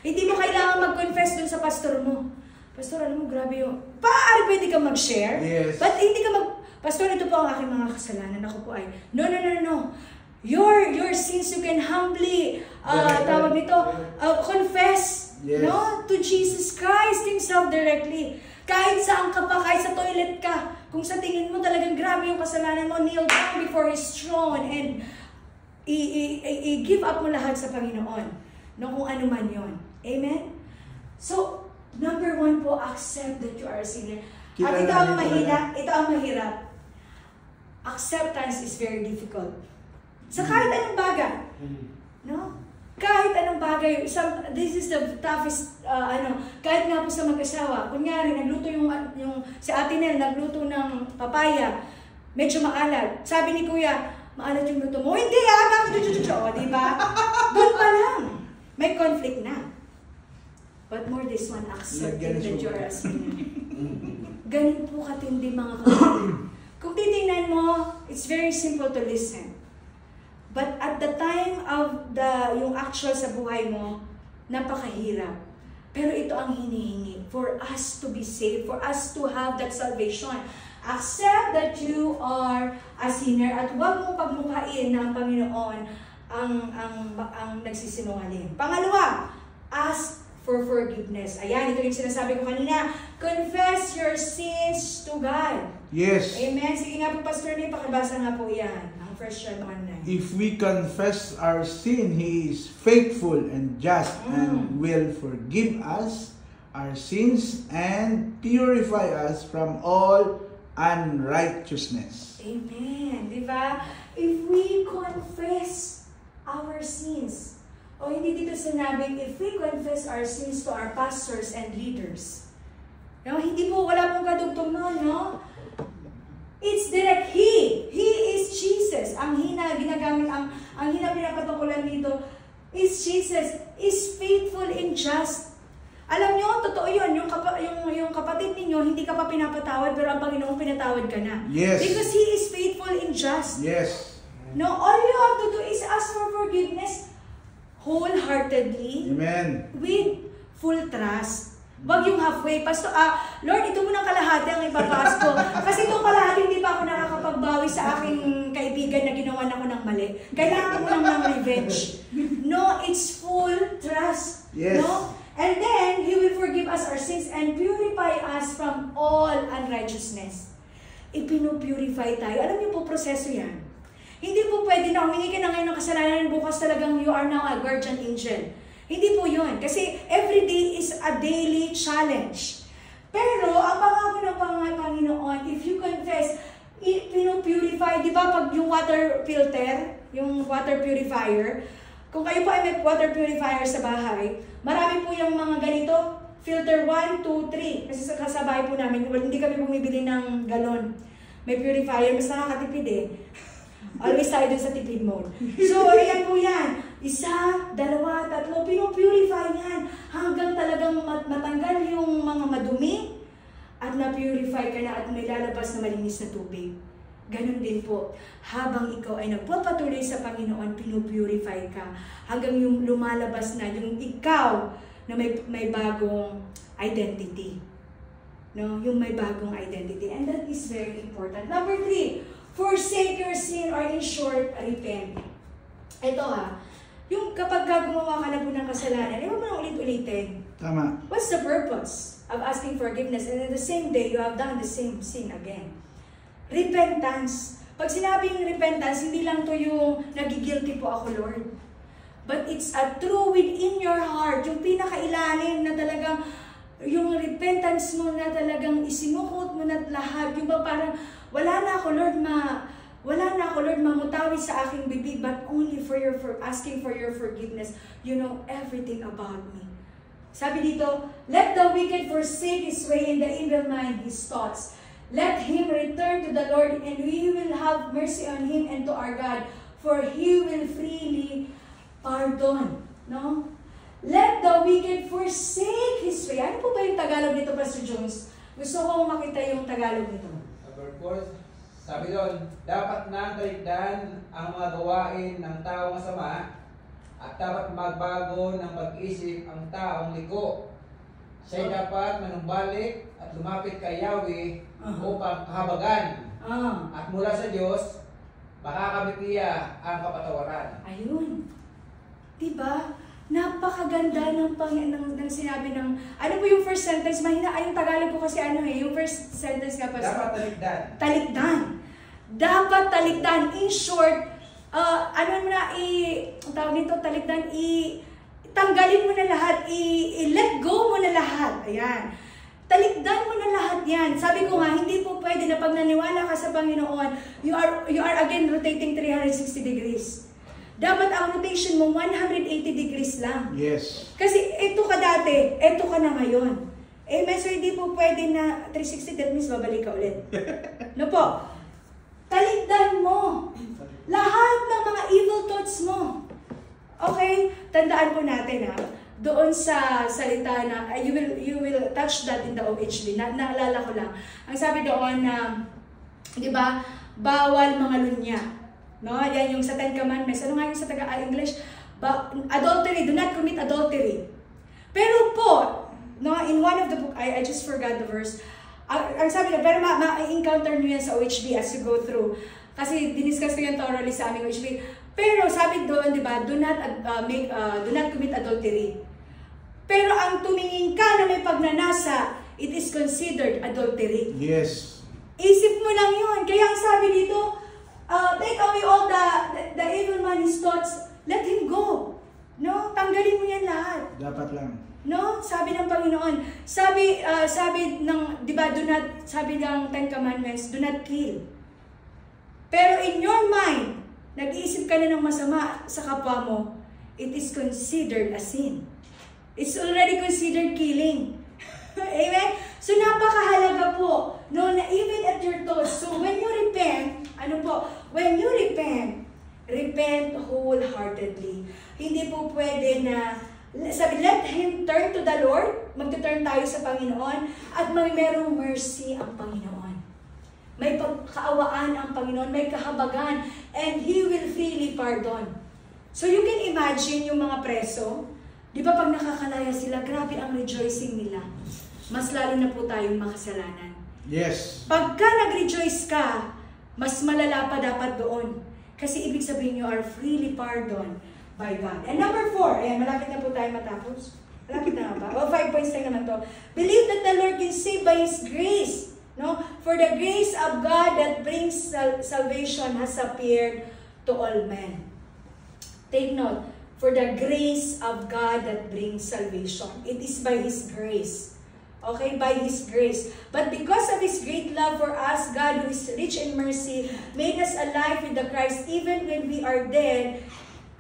Hindi mo kailangan mag-confess dun sa pastor mo. Pastor, alam mo, grabe yung... pwede ka mag-share? Yes. But hindi ka Pastor, ito po ang aking mga kasalanan. Ako po ay, no. Your sins, you can humbly, tawag nito, confess, yes, no, to Jesus Christ Himself directly. Kahit saan ka pa, kahit sa toilet ka, kung sa tingin mo talagang grabe yung kasalanan mo, kneel down before His throne and i-give up mo lahat sa Panginoon. No, kung ano man yon. Amen? So, number 1 po, accept that you are a sinner. At ito ang mahirap. Acceptance is very difficult. Sa kahit anong bagay. No? Kahit anong bagay, this is the toughest, kahit nga po sa mag-asawa, kunyari, nagluto si Ate Nel, nagluto ng papaya, medyo maalat. Sabi ni Kuya, maalat yung luto mo. Hindi, o, diba? Doon pa lang. May conflict na. But more this one, accepting that you're a sinner. Ganun po katindi mga kapatid. Kung titingnan mo, it's very simple to listen. But at the time of yung actual sa buhay mo, napakahirap. Pero ito ang hinihingi for us to be saved, for us to have that salvation. Accept that you are a sinner at huwag mong pagmukhain na ang Panginoon ang nagsisinungaling. Pangalawa, ask for forgiveness. Ayan, ito yung sinasabi ko kanina. Confess your sins to God. Yes. Amen. Sige nga po, Pastor Lee, pakibasa nga po yan. Ang 1 John 1:9. If we confess our sin, He is faithful and just and will forgive us our sins and purify us from all unrighteousness. Amen. Di ba? If we confess our sins, o hindi dito sinabing, if we confess our sins to our pastors and leaders. No, hindi po, wala pong kadugtong noon, no? It's direct He is Jesus. Ang hina ginagamit, ang hina pinapatukulan dito is Jesus, is faithful and just. Alam nyo, totoo yun, yung kapatid ninyo, hindi ka pa pinapatawad, pero ang Panginoon pinatawad ka na. Yes. Because He is faithful and just. Yes. No, all you have to do is ask for forgiveness wholeheartedly, Amen. with full trust. Wag yung halfway. Pastor, Lord, ito muna kalahati ang ipapas ko. Kasi itong kalahati, hindi pa ako nakakapagbawi sa aking kaibigan na ginawa ako ng mali. Kailangan ko ng revenge. No, it's full trust. Yes. No? And then, He will forgive us our sins and purify us from all unrighteousness. Ipinupurify tayo. Alam niyo po, proseso yan. Hindi po pwede na humingi ka na ngayon ng kasalanan, bukas talagang you are now a guardian angel. Hindi po yun. Kasi every day is a daily challenge. Pero, ang pangako ng Panginoon, if you confess, pinupurify, di ba pag yung water filter, yung water purifier, kung kayo po ay may water purifier sa bahay, marami po yung mga ganito, filter 1, 2, 3. Kasi sa bahay po namin, hindi kami bumibili ng galon. May purifier, mas nakakatipid eh. Always tayo dun sa tipid mode. So, ayan po yan. 1, 2, 3, pinupurify yan hanggang talagang matanggal yung mga madumi at na-purify ka na at may lalabas na malinis na tubig. Ganun din po. Habang ikaw ay nagpapatuloy sa Panginoon, pinupurify ka hanggang yung lumalabas na yung ikaw na may bagong identity. No? Yung may bagong identity. And that is very important. Number 3, forsake your sin or in short, repent. Ito yung kapag gumawa ka na po ng kasalanan, hindi mo na ulit-ulitin. Tama. What's the purpose of asking forgiveness and in the same day, you have done the same sin again? Repentance. Pag sinabing repentance, hindi lang to yung nagigilty po ako, Lord. But it's a true within your heart, yung pinakailalim na talagang, yung repentance mo na talagang isinukot mo na lahat, yung ba parang, wala na ako, Lord, mamutawi sa aking bibig, but only for asking for your forgiveness. You know everything about me. Sabi dito, let the wicked forsake his way and the evil mind his thoughts. Let him return to the Lord, and we will have mercy on him and to our God, for He will freely pardon. No? Let the wicked forsake his way. Ano po ba yung Tagalog nito, Pastor Jones? Gusto ko makita yung Tagalog nito. Sabi doon, dapat na talikdan ang mga gawain ng taong masama at dapat magbago ng pag-isip ang taong liko. Siya'y dapat manumbalik at lumapit kay Yahweh upang kahabagan. At mula sa Diyos, makakamit niya ang kapatawaran. Ayun. Diba? Napakaganda ng sinabi ng, ano po yung first sentence? Mahina, yung Tagalog po kasi yung first sentence nga pa. Dapat talikdan. Talikdan. Dapat talikdan. In short, tawag nito, talikdan, tanggalin mo na lahat, i-let go mo na lahat. Ayan. Talikdan mo na lahat yan. Sabi ko nga, hindi po pwede na pag naniwala ka sa Panginoon, you are again rotating 360 degrees. dapat ang rotation mo 180 degrees lang. Yes. Kasi ito ka dati, ito ka na ngayon. Amen? So hindi po pwede na 360, that means babalik ka ulit. No po? Talikdan mo lahat ng mga evil thoughts mo. Okay? Tandaan po natin doon sa salita na you will touch that in the OHD. Naalala ko lang. Ang sabi doon na, di ba, bawal mga lunya. No? Yan yung sa Ten Commandments. Ano nga yung sa Taga-English? Adultery, do not commit adultery. Pero po, no, in one of the book, I just forgot the verse. Ang sabi na, pero ma-encounter nyo yan sa OHB as you go through. Kasi diniscuss ko yan thoroughly sa aming OHB. Pero sabi doon, di ba, do not commit adultery. Pero ang tumingin ka na may pagnanasa, it is considered adultery. Yes. Isip mo lang yun. Kaya ang sabi dito, take away all the evil man, his thoughts, let him go. No? Tanggalin mo yan lahat. Dapat lang. No? Sabi ng Panginoon. Sabi ng, di ba, sabi ng Ten Commandments, do not kill. Pero in your mind, nag-iisip ka na ng masama sa kapwa mo, it is considered a sin. It's already considered killing. Amen? So napakahalaga po, no, na even at your thoughts. So when you repent, when you repent wholeheartedly. Hindi po pwede na, sabi, let Him turn to the Lord, magtuturn tayo sa Panginoon, at merong mercy ang Panginoon. May pagkaawaan ang Panginoon, may kahabagan, and He will freely pardon. So you can imagine yung mga preso, di ba pag nakakalaya sila, grabe ang rejoicing nila. Mas lalo na po tayong makasalanan. Yes. Pagka nag-rejoice ka, mas malala pa dapat doon. Kasi ibig sabihin, you are freely pardoned by God. And number 4, ayan, malapit na po tayo matapos. Malapit na ba? 5 points lang naman to. Believe that the Lord can save by His grace. No? For the grace of God that brings salvation has appeared to all men. Take note, for the grace of God that brings salvation. It is by His grace. Okay, by His grace. But because of His great love for us, God, who is rich in mercy, made us alive with the Christ, even when we are dead.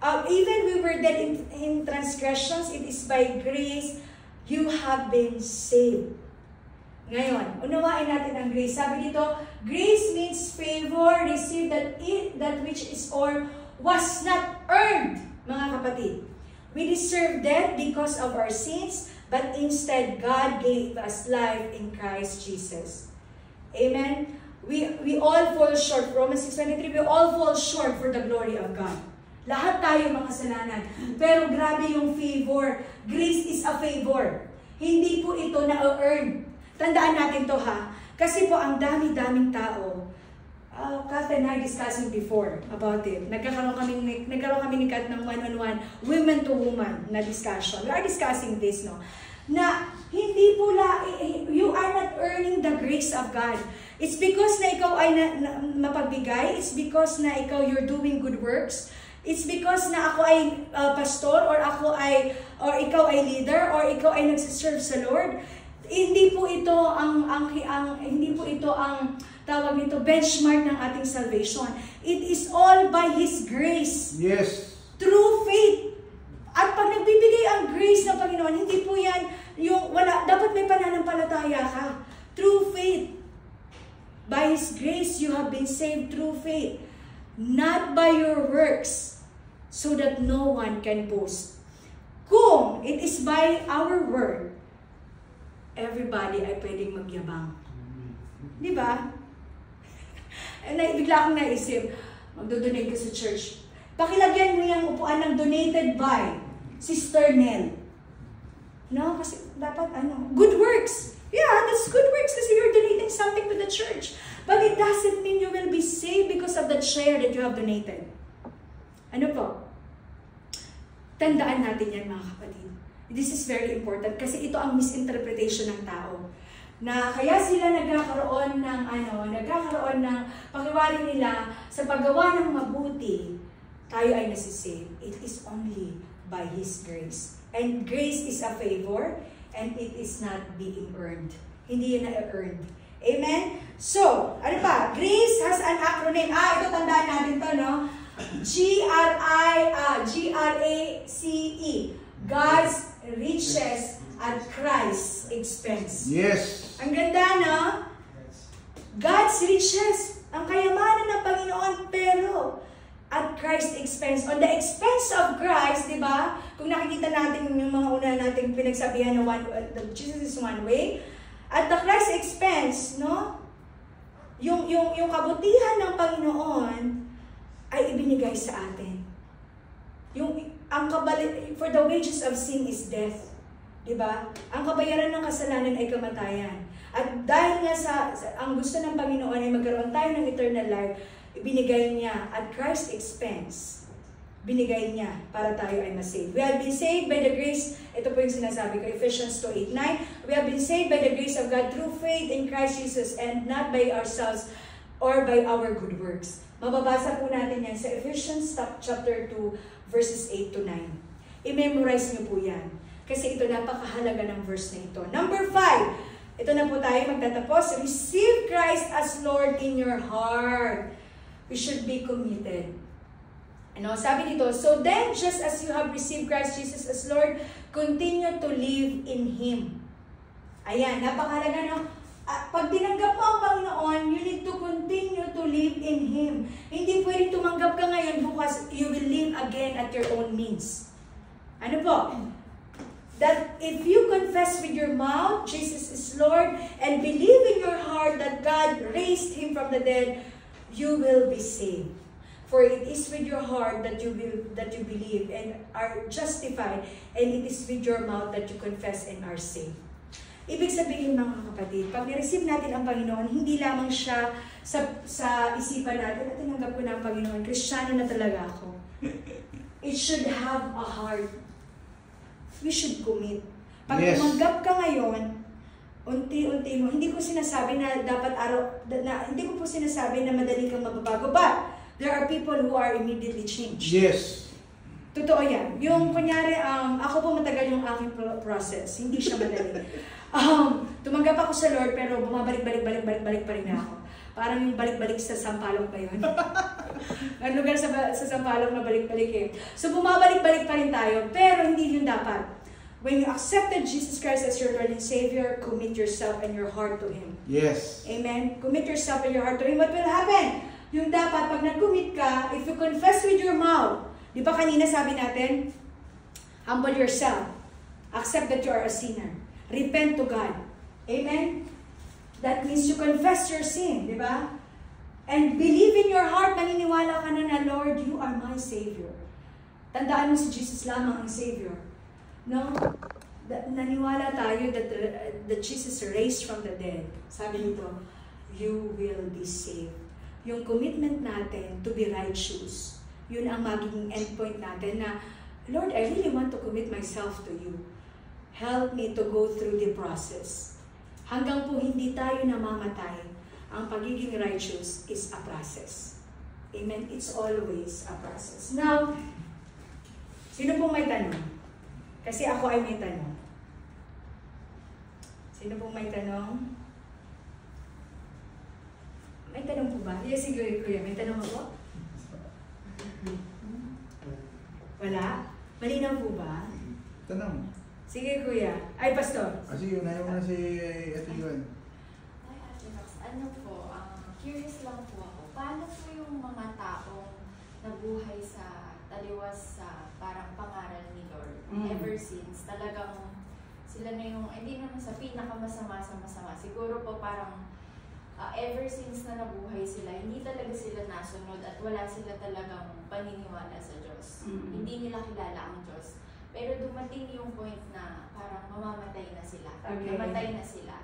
Even we were dead in transgressions, it is by grace you have been saved. Ngayon, unawain natin ang grace. Sabi dito, grace means favor, receive that which is or was not earned, mga kapatid. We deserve death because of our sins, but instead, God gave us life in Christ Jesus. Amen? We all fall short. Romans 6:23, we all fall short for the glory of God. Lahat tayo makasalanan. Pero grabe yung favor. Grace is a favor. Hindi po ito na-earn. Tandaan natin to ha. Kasi po ang dami-daming tao, Kat and I discussing before about it. Nagkaroon kami ni Kat ng one-on-one, women to woman na discussion. We are discussing this, no? Na hindi po you are not earning the grace of God. It's because na ikaw ay mapagbigay. It's because na you're doing good works. It's because na ako ay pastor or ikaw ay leader or ikaw ay nagsiserve sa Lord. Hindi po ito ang tawag nito benchmark ng ating salvation. It is all by His grace. Yes. Through faith. At pag nagbibigay ang grace ng Panginoon, hindi po yan yung dapat may pananampalataya ka. Through faith. By His grace, you have been saved through faith. Not by your works, so that no one can boast. Kung it is by our word, everybody ay pwedeng magyabang. Di ba? Bigla akong naisip, magdodonate ka sa church. Pakilagyan mo yung upuan ng donated by Sister Nell. No? Kasi dapat good works. Yeah, that's good works kasi you're donating something to the church. But it doesn't mean you will be saved because of that share that you have donated. Ano po? Tandaan natin yan, mga kapatid. This is very important kasi ito ang misinterpretation ng tao. Na kaya sila nagkakaroon ng pakiwari nila sa paggawa ng mabuti, tayo ay nasisave. It is only by His grace. And grace is a favor, and it is not being earned. Hindi yun na-earned. Amen? So, ano pa? Grace has an acronym. Ito tandaan natin to, no? G-R-A-C-E. God's riches at Christ's expense. Yes. Ang ganda, no? God's riches, ang kayamanan ng Panginoon, pero at Christ's expense. On the expense of Christ, di ba? Kung nakikita natin yung mga una nating pinagsabihan na Jesus is one way, at the Christ's expense, no? Yung kabutihan ng Panginoon ay ibinigay sa atin. For the wages of sin is death. Diba? Ang kabayaran ng kasalanan ay kamatayan. At dahil nga ang gusto ng Panginoon ay magkaroon tayo ng eternal life, ibinigay niya at Christ's expense. Binigay niya para tayo ay masave. We have been saved by the grace, ito po yung sinasabi ko, Ephesians 2:8-9. We have been saved by the grace of God through faith in Christ Jesus and not by ourselves or by our good works. Mababasa po natin yan sa Ephesians chapter 2, verses 8-9. I-memorize niyo po yan. Kasi ito napakahalaga ng verse na ito. Number 5, ito na po tayo magtatapos. Receive Christ as Lord in your heart. We should be committed. Ano, sabi dito, so then, just as you have received Christ Jesus as Lord, continue to live in Him. Ayan, napakahalaga, no? Pag tinanggap mo ang Panginoon, you need to continue to live in Him. Hindi pwedeng tumanggap ka ngayon bukas, you will live again at your own means. Ano po? That if you confess with your mouth, Jesus is Lord, and believe in your heart that God raised Him from the dead, you will be saved. For it is with your heart that you believe and are justified, and it is with your mouth that you confess and are saved. Ibig sabihin, mga kapatid, pag nireceive natin ang Panginoon, hindi lamang siya sa isipan natin, at tinanggap ko na ang Panginoon, Kristiyano na talaga ako. It should have a heart. We should commit. Pag tumanggap ka ngayon, unti-unti mo, hindi ko sinasabi na dapat hindi ko po sinasabi na madali kang mababago, but there are people who are immediately changed. Yes. Totoo yan. Yung kunyari, ako po matagal yung aking process. Hindi siya madali. Tumanggap ako sa Lord, pero bumabalik-balik pa rin ako. Parang yung balik-balik sa Sampalok ba yun? Ang lugar sa Sampalok na balik-balik eh. So bumabalik-balik pa rin tayo, pero hindi yun dapat. When you accepted Jesus Christ as your Lord and Savior, commit yourself and your heart to Him. Yes. Amen? Commit yourself and your heart to Him. What will happen? Yung dapat, pag nag-commit ka, if you confess with your mouth, di ba kanina sabi natin, humble yourself, accept that you are a sinner, repent to God. Amen? That means you confess your sin, di ba? And believe in your heart, naniniwala ka na Lord, you are my Savior. Tandaan mo si Jesus lamang ang Savior. No? Naniwala tayo that Jesus raised from the dead. Sabi nito, you will be saved. Yung commitment natin to be righteous, yun ang magiging endpoint natin na, Lord, I really want to commit myself to you. Help me to go through the process. Hanggang po hindi tayo namamatay, ang pagiging righteous is a process. Amen? It's always a process. Now, sino pong may tanong? Kasi ako ay may tanong. Sino pong may tanong? May tanong po ba? Yes, sige, Kuya. May tanong ako? Wala? Malinaw po ba? Tanong. Sige, Kuya. Ay, Pastor. Sige, unahin mo na si Ate Yuan. Ay, Ate Rox, ano po, curious lang po ako. Paano po yung mga taong nabuhay sa taliwas sa parang pangaral ni Lord ever since? Talagang sila na yung, hindi naman sa pinakamasama sa masama. Siguro po parang ever since na nabuhay sila, hindi talaga sila nasunod at wala sila talagang paniniwala sa Diyos. Hindi nila kilala ang Diyos. Pero dumating yung point na parang mamamatay na sila. Okay. Namatay na sila.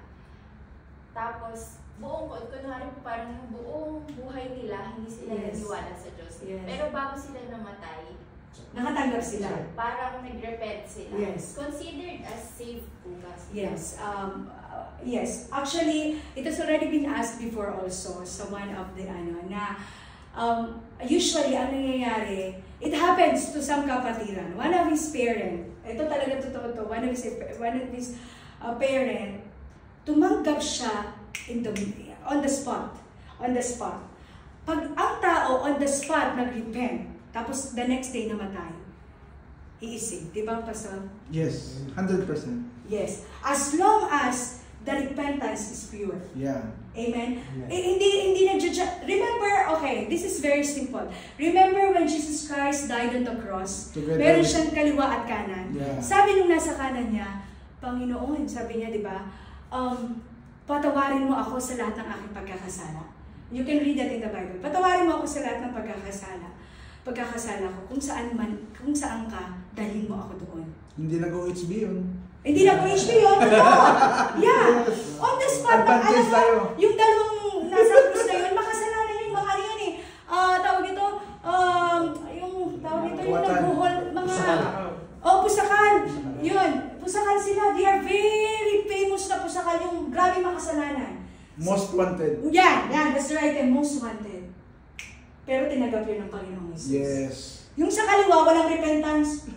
Tapos, kunwari po parang yung buong buhay nila, hindi sila naniwala sa Diyos. Yes. Pero bago sila namatay, Nakatanggap sila. parang nag-repent sila. Yes. Considered as safe po ba sila? Yes. Yes. Actually, it has already been asked before also sa one of the usually, ang nangyayari, it happens to some kapatiran. One of his parent, ito talaga totoo to, one of his parent, tumanggap siya on the spot. On the spot. Pag ang tao on the spot nag-repent, tapos the next day namatay, he is saved. Di ba, Pastor? Yes, 100%. Yes. As long as the repentance is pure. Yeah. Amen? Yeah. Hindi nag-judge. Remember, okay, this is very simple. Remember when Jesus Christ died on the cross, Together meron with- siyang kaliwa at kanan. Yeah. Sabi nung nasa kanan niya, Panginoon, sabi niya, di ba, patawarin mo ako sa lahat ng aking pagkakasala. You can read that in the Bible. Patawarin mo ako sa lahat ng pagkakasala ko. Kung saan ka, dalhin mo ako doon. Hindi nag-OHB yun. Hindi na po HB yun. Yeah. On the spot. Advantage tayo. Yung dalawang nasa krus na yun, makasalanan yung mga yan eh. Tawag ito, yung nagbuhol, mga... Pusakal. Yun. Pusakal sila. They are very famous na pusakal. Yung grabe makasalanan. Most wanted. Yan. That's right. And most wanted. Pero tinagap yun ng Panginoong Jesus. Yes. Yung sa kaliwa, walang repentance.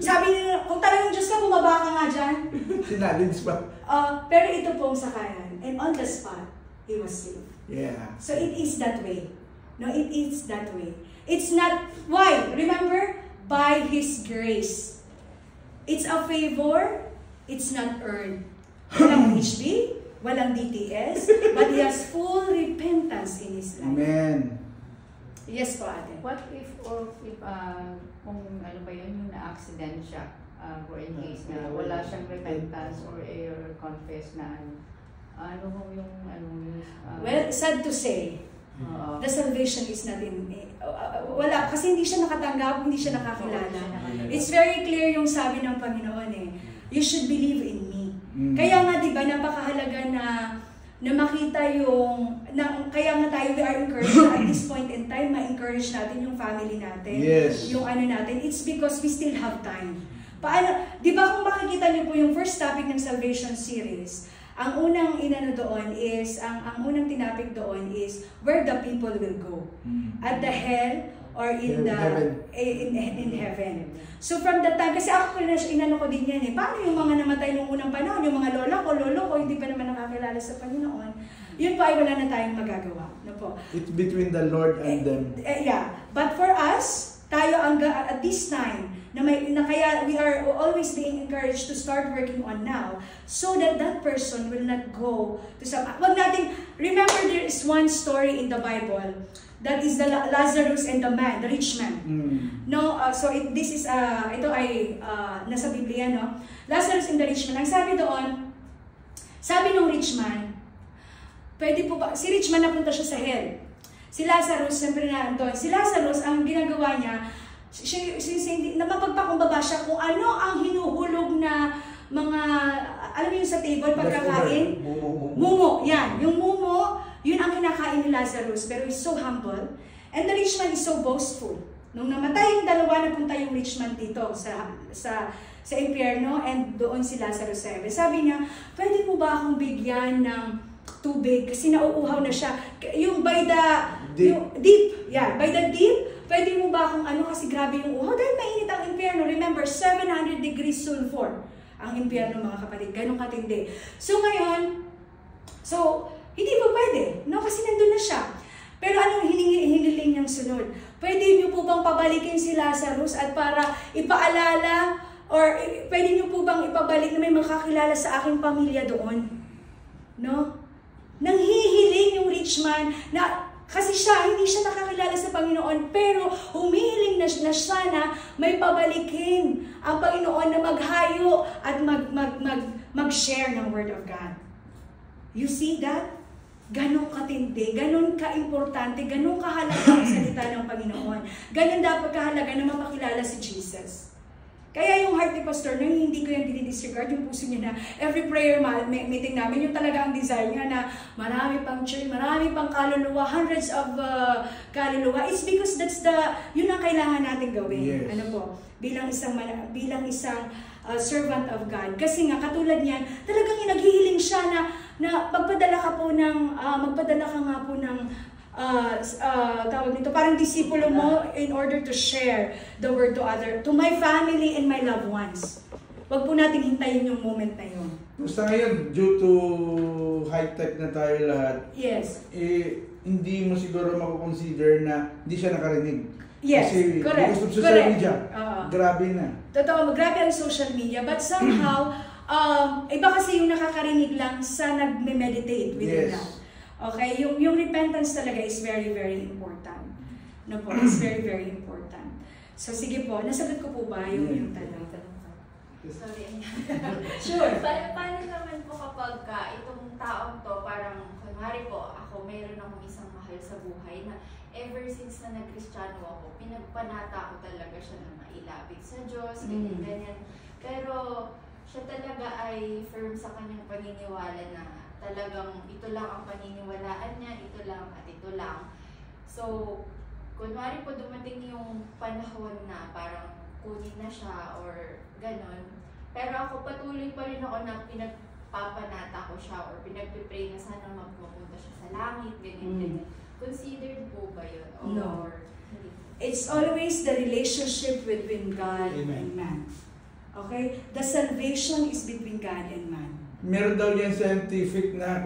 Sabi nila, kung talagang Diyos ka, bumaba ka nga dyan. Sinalins pa. Pero ito pong sa kanan. And on the spot, he was saved. Yeah. So it is that way. No, it is that way. It's not, why? Remember? By His grace. It's a favor. It's not earned. Walang HB, walang DTS, but he has full repentance in his life. Amen. Yes po, ate. What if, kung ano ba yun, yung na-accident siya, for in case na wala siyang repentance or confess na ano yung Well, sad to say, the salvation is not in, wala, kasi hindi siya nakatanggap, hindi siya nakakilala. It's very clear yung sabi ng Panginoon eh, you should believe in me. Kaya nga, di ba, napakahalaga na makita yung, kaya nga tayo, we are encouraged at this point in time, ma-encourage natin yung family natin. Yes. Yung ano natin, it's because we still have time. Paano, di ba kung makikita niyo po yung first topic ng Salvation Series, ang unang inano doon is, ang unang tinapik doon is, where the people will go. At the hell, or in heaven. So from that time, kasi ako inano ko din yan eh, paano yung mga namatay nung unang panahon, yung mga lola ko, lolo ko, hindi pa naman nakakilala sa Panginoon, yun po ay wala na tayong magagawa. No po? It's between the Lord and them. Yeah. But for us, tayo at this time, kaya we are always being encouraged to start working on now, so that that person will not go to some, wag natin, remember there is one story in the Bible, that is the Lazarus and the man, the rich man. No, so this is ito ay nasa Biblia, no? Lazarus and the rich man. Ang sabi doon, sabi ng rich man, pwede po ba, si rich man napunta siya sa hell. Si Lazarus, siyempre na doon. Si Lazarus, ang ginagawa niya, na mapagpakumbaba siya kung ano ang hinuhulog na mga, alam mo yung sa table, pagkakain? Mumo. Yan. Yung mumo, yun ang kinakain ni Lazarus, pero he's so humble. And the rich man is so boastful. Nung namatay yung dalawa, napunta yung rich man dito sa impyerno, and doon si Lazarus sa heaven. Sabi niya, pwede mo ba akong bigyan ng tubig? Kasi nauuhaw na siya. Yung by the deep. Yeah, by the deep, pwede mo ba akong kasi grabe yung uhaw? Dahil mainit ang impyerno. Remember, 700 degrees sulfur ang impyerno, mga kapatid. Ganun katindi. So ngayon, hindi po pwede, no? Kasi nandun na siya. Pero anong hiniling niyang sunod? Pwede niyo po bang pabalikin si Lazarus at para ipaalala, or pwede niyo po bang ipabalik na may makakilala sa aking pamilya doon? No? Nanghihiling yung rich man na, kasi hindi siya nakakilala sa Panginoon, pero humihiling na siya na may pabalikin ang Panginoon na maghayo at mag-share ng Word of God. You see that? Ganon katindi, ganon ka-importante, ganon kahalaga ang salita ng Panginoon. Ganon dapat kahalaga na mapakilala si Jesus. Kaya yung heart ni Pastor, hindi ko yung dinidisregard, yung puso niya na every prayer meeting namin, yung talaga ang desire niya na marami pang church, marami pang kaluluwa, hundreds of kaluluwa. It's because yun ang kailangan natin gawin. Yes. Ano po? Bilang isang servant of God. Kasi nga, katulad niyan, talagang naghihiling siya na magpadala ka nga po ng tawag nito, parang disipulo mo in order to share the word to my family and my loved ones. Wag po natin hintayin yung moment na yun. Basta ngayon, due to high-tech na tayo lahat, Yes. hindi mo siguro mako-consider na hindi siya nakarinig. Yes, Kasi correct. because of social Correct. media, grabe na. Totoo, grabe ang social media. But somehow, iba kasi yung nakakarinig lang sa nagme-meditate within Yes. that. Okay? Yung repentance talaga is very, very important. No po, it's very, very important. So sige po, nasagot ko po ba yung tanong? Sorry. Sure. Paano naman po kapag itong taong to, parang, kunwari po, ako mayroon akong isang mahal sa buhay na ever since na nag-Kristiyano ako, pinagpanata ko talaga siya na mailapit sa Diyos, ganyan. Pero siya talaga ay firm sa kanyang paniniwala na talagang ito lang ang paniniwalaan niya, ito lang at ito lang. So, kunwari po dumating yung panahon na parang kunin na siya or ganon. Pero ako patuloy pa rin ako na pinagpapanata ko siya or pinagpipray na sana magpupunta siya sa langit, ganyan. Considered po ba yun? Or No. It's always the relationship between God and man. Okay? The salvation is between God and man. Meron daw yung scientific na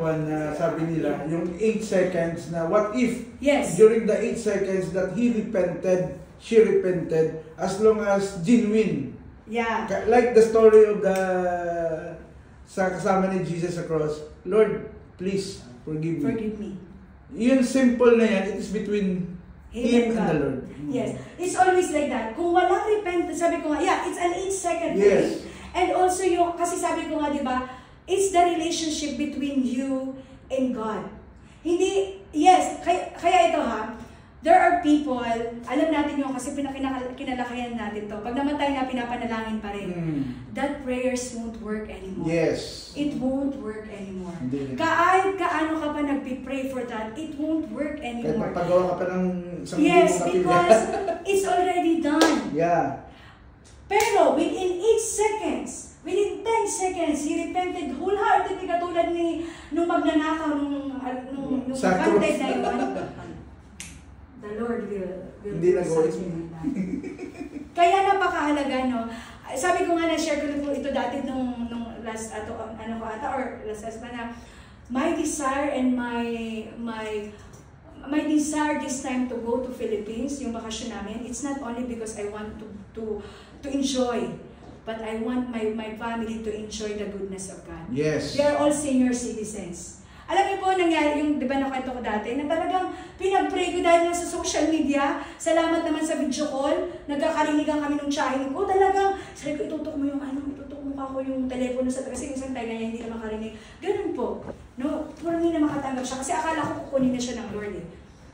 sabi nila, yung 8 seconds na what if during the 8 seconds that he repented, she repented, as long as genuine. Yeah. Like the story of sa kasama ni Jesus sa cross, Lord, please forgive me. Forgive me. Yun simple na yan, it is between Him and God. the Lord. Yes. It's always like that. Kung walang repentance, sabi ko nga, it's an 8-second thing. Yes. And also kasi sabi ko nga, di ba, it's the relationship between you and God. Hindi, kaya ito there are people, alam natin yun kasi kinalakayan natin to. Pag namatay na, pinapanalangin pa rin. That prayers won't work anymore. Yes. It won't work anymore. Hindi. Kaano ka pa nagpipray for that, it won't work Kahit anymore. magpagawa ka pa ng isang Yes, libong kapilya. because it's already done. Yeah. Pero within 8 seconds, within 10 seconds, he repented wholeheartedly katulad nung magnanakaw nung content na yun. The Lord will Hindi do something like that. Kaya napakahalaga, no? Sabi ko nga, na-share ko na po ito dati nung last na my desire and my desire this time to go to Philippines, yung bakasyon namin, it's not only because I want to enjoy, but I want my family to enjoy the goodness of God. Yes. They are all senior citizens. Alam niyo po, nangyari yung, di ba nakwento ko dati, na talagang pinag-pray ko dahil sa social media, salamat naman sa video call, nagkakarinigan kami ng tsahin ko, talagang, sabi ko, itutok mo ako yung telepono sa, kasi isang tayo niya hindi na makarinig. Ganun po. No? Puro hindi na makatanggap siya, kasi akala ko kukunin na siya ng Lord eh.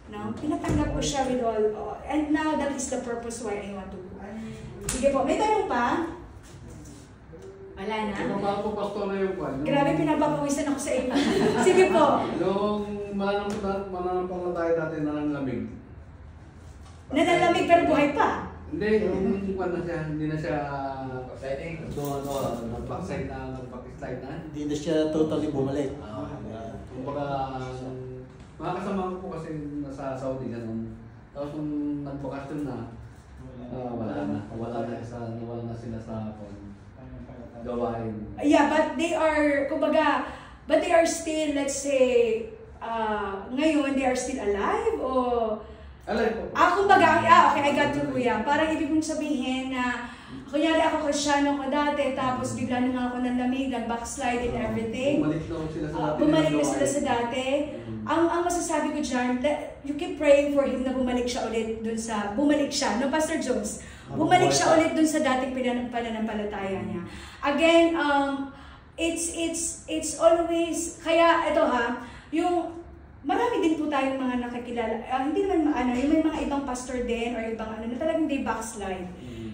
No? Pinatanggap ko siya with all, and now that is the purpose why I want to go. Sige po, may tanong pa? Wala na. Paano po pastor na yung kwan? Grabe, pinapapawisan ako sa inyo. Sige po. Yung mananampalataya dati na nanlamig. Nanalamig pero buhay pa. Hindi, yung kwan na siya, hindi na siya nag-backslide na. Hindi na siya totally bumalik. Kumbaga, mga kasama ko po kasi nasa Saudi ganun. Tapos nung nagbakasyon na, wala na sila sa gawain. Yeah, but they are, kumbaga, but they are still, let's say, ngayon, they are still alive o... Alive po. Kumbaga, okay, I got you, kuya. Parang ibig mong sabihin na, kunyari ako Kristyano ko dati, tapos bigla na nga ako nanlamig, nag-backslide and everything. Bumalik na sila sa dati. Ang masasabi ko dyan, you keep praying for him na bumalik siya ulit dun sa, no, Pastor Jones? Bumalik siya ulit dun sa dating pananampalataya niya. Again, it's always, kaya ito yung, marami din po tayong mga nakakilala, hindi naman yung may mga ibang pastor din or ibang na talagang they backslide.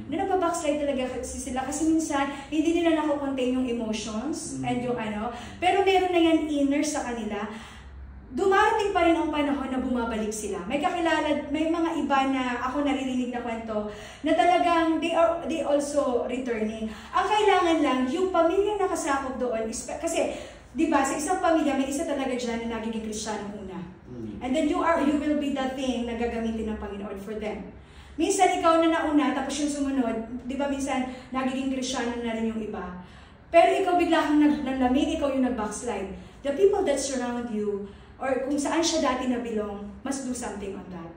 Na nagpa-backslide talaga sila kasi minsan hindi nila nako-contain yung emotions and yung pero meron na yan inner sa kanila. Dumarating pa rin ang panahon na bumabalik sila. May kakilala, may mga iba na ako naririnig na kwento na talagang they also returning. Ang kailangan lang, yung pamilya na kasakop doon, kasi, di ba, sa isang pamilya, may isa talaga dyan na nagiging Kristiyano una. And then you will be that thing na gagamitin ng Panginoon for them. Minsan ikaw na nauna, tapos yung sumunod, di ba minsan nagiging Kristiyano na rin yung iba. Pero ikaw bigla kang nanlamig, ikaw yung nag-backslide. The people that surround you, or kung saan siya dati nabilong, must do something on that.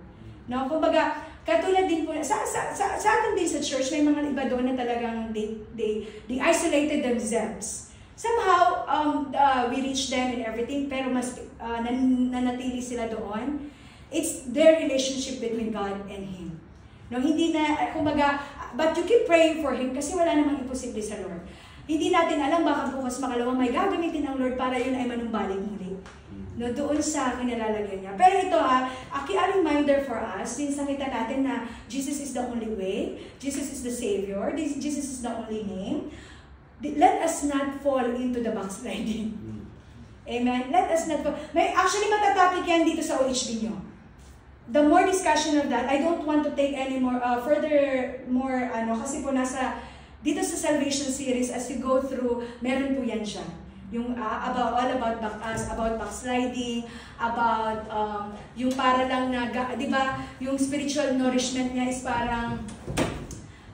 No? Kumbaga, katulad din po, sa atin din sa church, may mga iba doon na talagang they isolated themselves. Somehow, we reach them and everything, pero mas nanatili sila doon. It's their relationship between God and Him. No, hindi na, kumbaga, but you keep praying for him kasi wala namang imposible sa Lord. Hindi natin alam, baka bukas makalawang may gagamitin ang Lord para yun ay manumbalik muli. No, doon sa kinalalagyan niya. Pero ito a reminder for us, since nakita natin na Jesus is the only way, Jesus is the Savior, Jesus is the only name, let us not fall into the backsliding. Amen? Let us not fall. Actually, matatopic yan dito sa OHB nyo. The more discussion of that, I don't want to take any more, kasi po dito sa Salvation series, as you go through, meron po yan siya. Yung about backsliding, about yung para lang na, di ba, yung spiritual nourishment niya is parang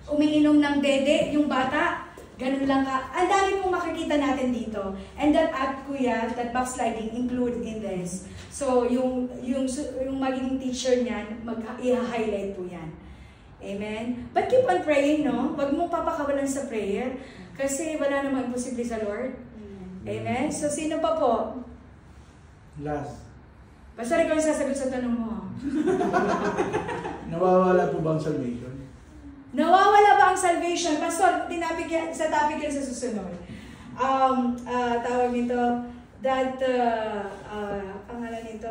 umiinom ng dede, yung bata, ganun lang ka. Ang dami pong makikita natin dito. And that that backsliding include in this. So, yung magiging teacher niyan, i-highlight po yan. Amen? But keep on praying, no? Huwag mong papakawalan sa prayer. Kasi wala namang imposible sa Lord. Amen? So, sino pa po? Last. Basta ikaw yung sasagot sa tanong mo. Nawawala po ba ang salvation? Nawawala ba ang salvation? Pastor, sa topic yan sa susunod. Tawag nito, pangalan nito,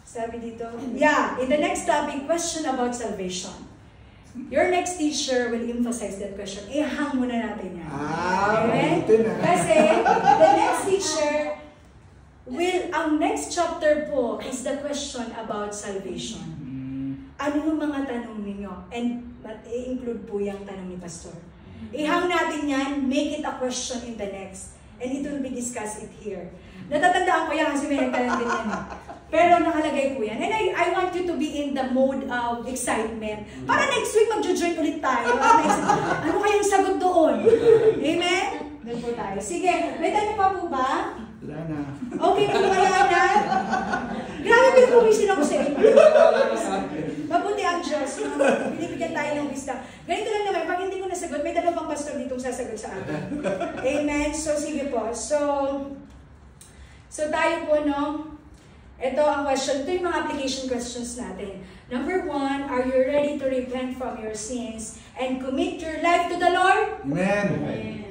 sabi dito, in the next topic, question about salvation. Your next teacher will emphasize that question. Ihang muna natin yan. Amen? Kasi, the next teacher ang next chapter po is the question about salvation. Ano yung mga tanong ninyo? And i-include po yung tanong ni Pastor. Ihang natin yan, make it a question in the next. And it will be discussed here. Natatandaan ko yan kasi may nagtanong din yan. Pero nakalagay po yan. And I want you to be in the mode of excitement. Para next week mag-join ulit tayo. Ano kayang sagot doon? Amen? Doon po tayo. Sige, may tanong pa po ba? Wala na. Okay, kaya na. Grabe pinapumisin ako sa inyo. Mabuti ang Diyos. Binibigyan tayo ng wisdom. Ganito lang naman, pag hindi ko nasagot, may dalawang pastor ditong sasagot sa akin. Amen? So, sige po. So tayo po, no? Ito ang question. Ito yung mga application questions natin. Number 1, are you ready to repent from your sins and commit your life to the Lord? Amen.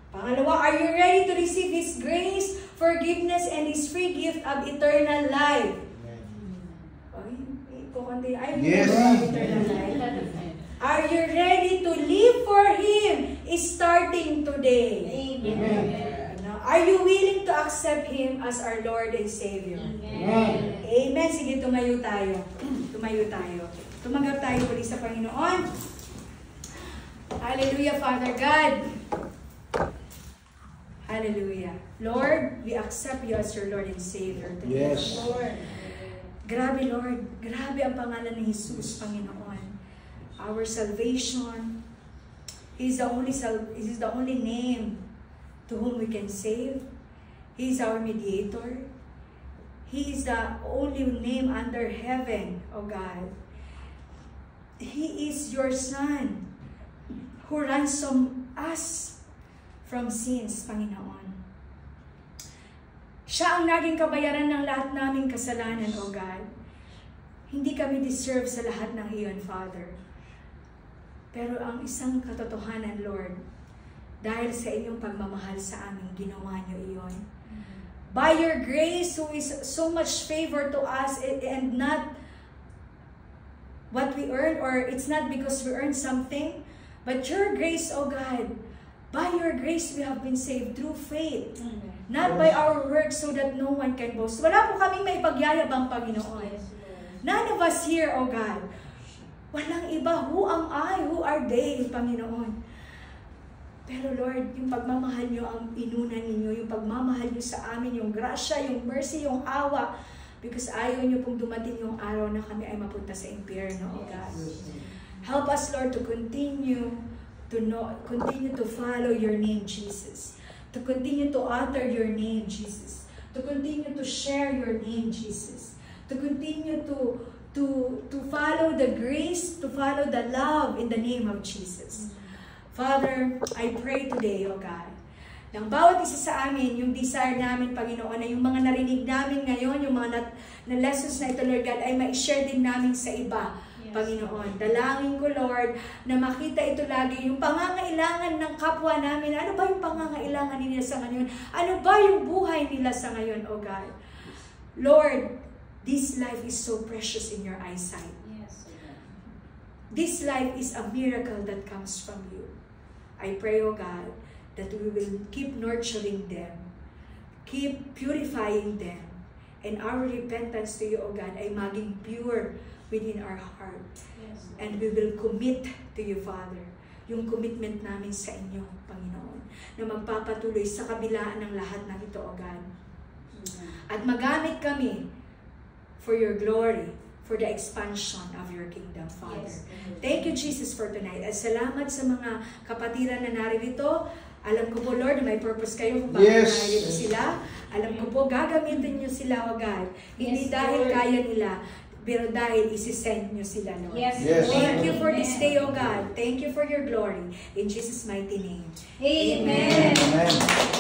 Pangalawa, are you ready to receive His grace, forgiveness, and His free gift of eternal life? Yes. Eternal life. Are you ready to live for Him starting today? Amen. Are you willing to accept Him as our Lord and Savior? Amen. Amen. Sige, tumayo tayo. Tumayo tayo. Tumanggap tayo ulit sa Panginoon. Hallelujah, Father God. Hallelujah. Lord, we accept You as your Lord and Savior. Thank Yes. You, Lord. Grabe, Lord. Grabe ang pangalan ni Jesus, Panginoon. Our salvation. He is the only name to whom we can save. He is our mediator. He is the only name under heaven, O God. He is Your Son who ransomed us from sins, Panginoon. Siya ang naging kabayaran ng lahat naming kasalanan, O God. Hindi kami deserve sa lahat ng iyon, Father. Pero ang isang katotohanan, Lord, dahil sa inyong pagmamahal sa amin, ginawa niyo iyon. By your grace, who is so much favor to us, and not what we earn, or it's not because we earn something, but your grace, O God, by your grace we have been saved through faith, not by our works, so that no one can boast. Wala po kaming may pagyayabang, Panginoon. None of us here, O God, walang iba, who am I, who are they, Panginoon? Pero Lord, yung pagmamahal niyo ang inuna ninyo, yung pagmamahal niyo sa amin, yung grasya, yung mercy, yung awa, because ayaw niyo pong dumating yung araw na kami ay mapunta sa impyerno, O God. Help us, Lord, to continue to follow your name, Jesus. To continue to utter your name, Jesus. to continue to share your name, Jesus, to continue to follow the grace, to follow the love in the name of Jesus. Father, I pray today, O God, ng bawat isa sa amin, yung desire namin, Panginoon, na yung mga narinig namin ngayon, yung mga na lessons na ito, Lord God, ay ma-share din namin sa iba, Panginoon. Dalangin ko, Lord, na makita ito lagi, yung pangangailangan ng kapwa namin. Ano ba yung pangangailangan nila sa ngayon? Ano ba yung buhay nila sa ngayon, O God? Lord, this life is so precious in your eyesight. Yes, O God. This life is a miracle that comes from you. I pray, O God, that we will keep nurturing them, keep purifying them, and our repentance to you, O God, ay maging pure within our heart. Yes, And we will commit to you, Father, yung commitment namin sa inyo, Panginoon, na magpapatuloy sa kabilaan ng lahat ng ito, O God. At magamit kami for your glory, for the expansion of your kingdom, Father. Yes. Thank you, Jesus, for tonight. At salamat sa mga kapatiran na naririto. Alam ko po, Lord, may purpose kayo kung bakit naririto sila. Alam ko po, gagamitin niyo sila, O God. Hindi dahil kaya nila, pero dahil isi-send niyo sila, Lord. Yes, Thank you for this day, O God. Thank you for your glory. In Jesus' mighty name. Amen. Amen.